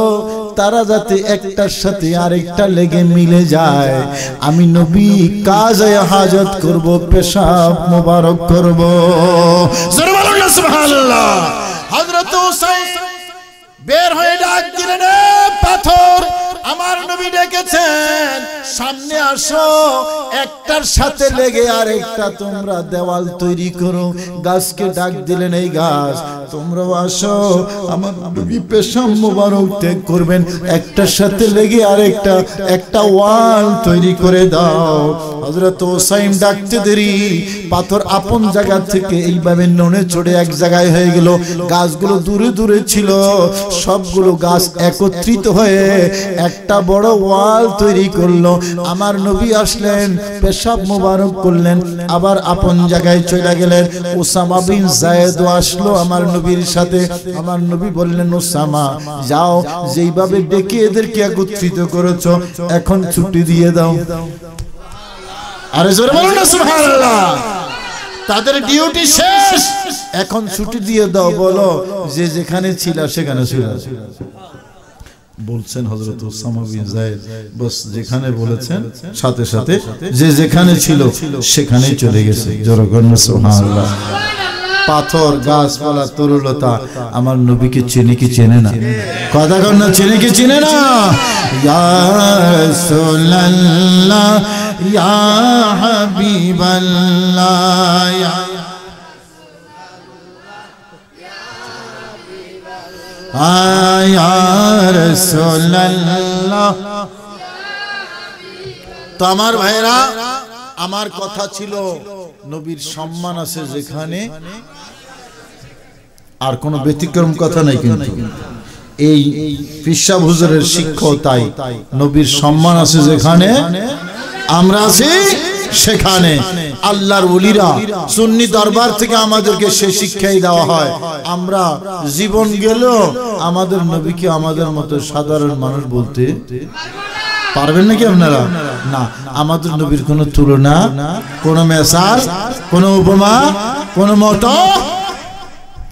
[SPEAKER 2] তারা যাতে একটার সাথে আরেকটা লেগে মিলে যায়। আমি নবী কাজে হাজত করব, পেশাব মোবারক করব। জোরে বলুন না সুবহানাল্লাহ। হযরত উসাইম বের হয়ে ডাক দিলেন, পাথর আমার নবী ডেকেছেন, সামনে আসো, একটার সাথে লেগে আরেকটা তোমরা দেওয়াল তৈরি করো। গাছকে ডাক দিলেন, এই গাছ তোমরাও আসো, আমার নবী পেশাব মোবারক ত্যাগ করবেন, একটার সাথে লেগে আরেকটা একটা ওয়াল তৈরি করে দাও। হযরত উসাইম ডাকতে দেরি, পাথর আপন জায়গা থেকে এইভাবে নড়ে চড়ে এক জায়গায় হয়ে গেল। গাছগুলো দূরে দূরে ছিল, সবগুলো গাছ একত্রিত হয়ে একটা বড় ওয়াল তৈরি করলো। আমার নবী আসলেন, পেশাব মোবারক করলেন, আবার আপন জায়গায় চলে গেলেন। উসামা বিন যায়েদ আসলো আমার নবীর সাথে। আমার নবী বললেন, উসামা যাও, যেইভাবে ডেকে এদেরকে একত্রিত করেছো, এখন ছুটি দিয়ে দাও। আরে জোরে বলুন না সুবহানাল্লাহ। তাদের ডিউটি শেষ, এখন ছুটি দিয়ে দাও, বলো যে যেখানে ছিল সেখানে ছিল। বলছেন হযরত উসামা বিন যায়েদ, বস যেখানে বলেছেন সাথে সাথে যে যেখানে ছিল সেখানেই চলে গেছে। জোরে বলুন না সুবহানাল্লাহ। পাথর, গাছপালা, তরুলতা আমার নবীকে চেনে কি চেনে না? কথা কন না, চেনে কি চেনে না? ইয়া রাসূলুল্লাহ, ইয়া হাবিবাল্লাহ, ইয়া রাসূলুল্লাহ। তো আমার ভাইরা, আমার কথা ছিল নবীর সম্মান আছে যেখানে, আর কোনো ব্যতিক্রম কথা নাই। কিন্তু এই পিসা হুজুরের শিক্ষাও তাই, নবীর সম্মান আছে যেখানে, আমরা আছি সেখানে। আল্লাহর ওলিরা সুন্নি দরবার থেকে আমাদেরকে সেই শিক্ষাই দেওয়া হয়। আমরা জীবন গেল আমাদের নবীকে আমাদের মতো সাধারণ মানুষ বলতে পারবেন নাকি আপনারা? না, আমাদের নবীর কোনো তুলনা, কোনো মেসাজ, কোনো উপমা, কোনো মতো,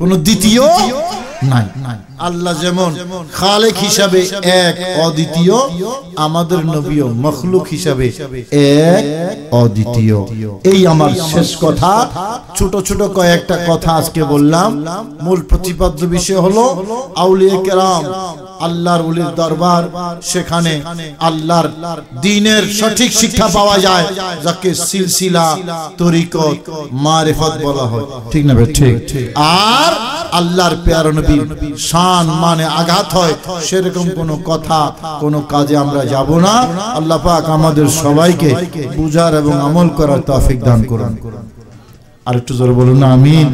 [SPEAKER 2] কোনো দ্বিতীয় নাই। আল্লাহ যেমন খালেক হিসাবে এক অদ্বিতীয়, আমাদের নবীও মখলুক হিসাবে এক অদ্বিতীয়। এই আমার শেষ কথা। ছোট ছোট কয়েকটা কথা আজকে বললাম। মূল প্রতিপাদ্য বিষয় হলো আউলিয়া কেরাম, আল্লাহর ওলির দরবার, সেখানে আল্লাহর দ্বীনের সঠিক শিক্ষা পাওয়া যায়, যাকে সিলসিলা, তরিকত, মারিফত বলা হয়। ঠিক না? ঠিক। আর আল্লাহর প্যারা নবীর শান মানে আঘাত হয়, সেরকম কোনো কথা, কোনো কাজে আমরা যাব না। আল্লাহ পাক আমাদের সবাইকে বুঝার এবং আমল করার তৌফিক দান করুন। আর একটু জোরে বলুন না আমিন।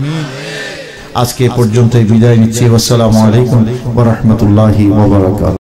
[SPEAKER 2] আজকে পর্যন্তই বিদায় নিচ্ছি। আসসালামু আলাইকুম ওয়া রাহমাতুল্লাহি ওয়া বারাকাতুহু।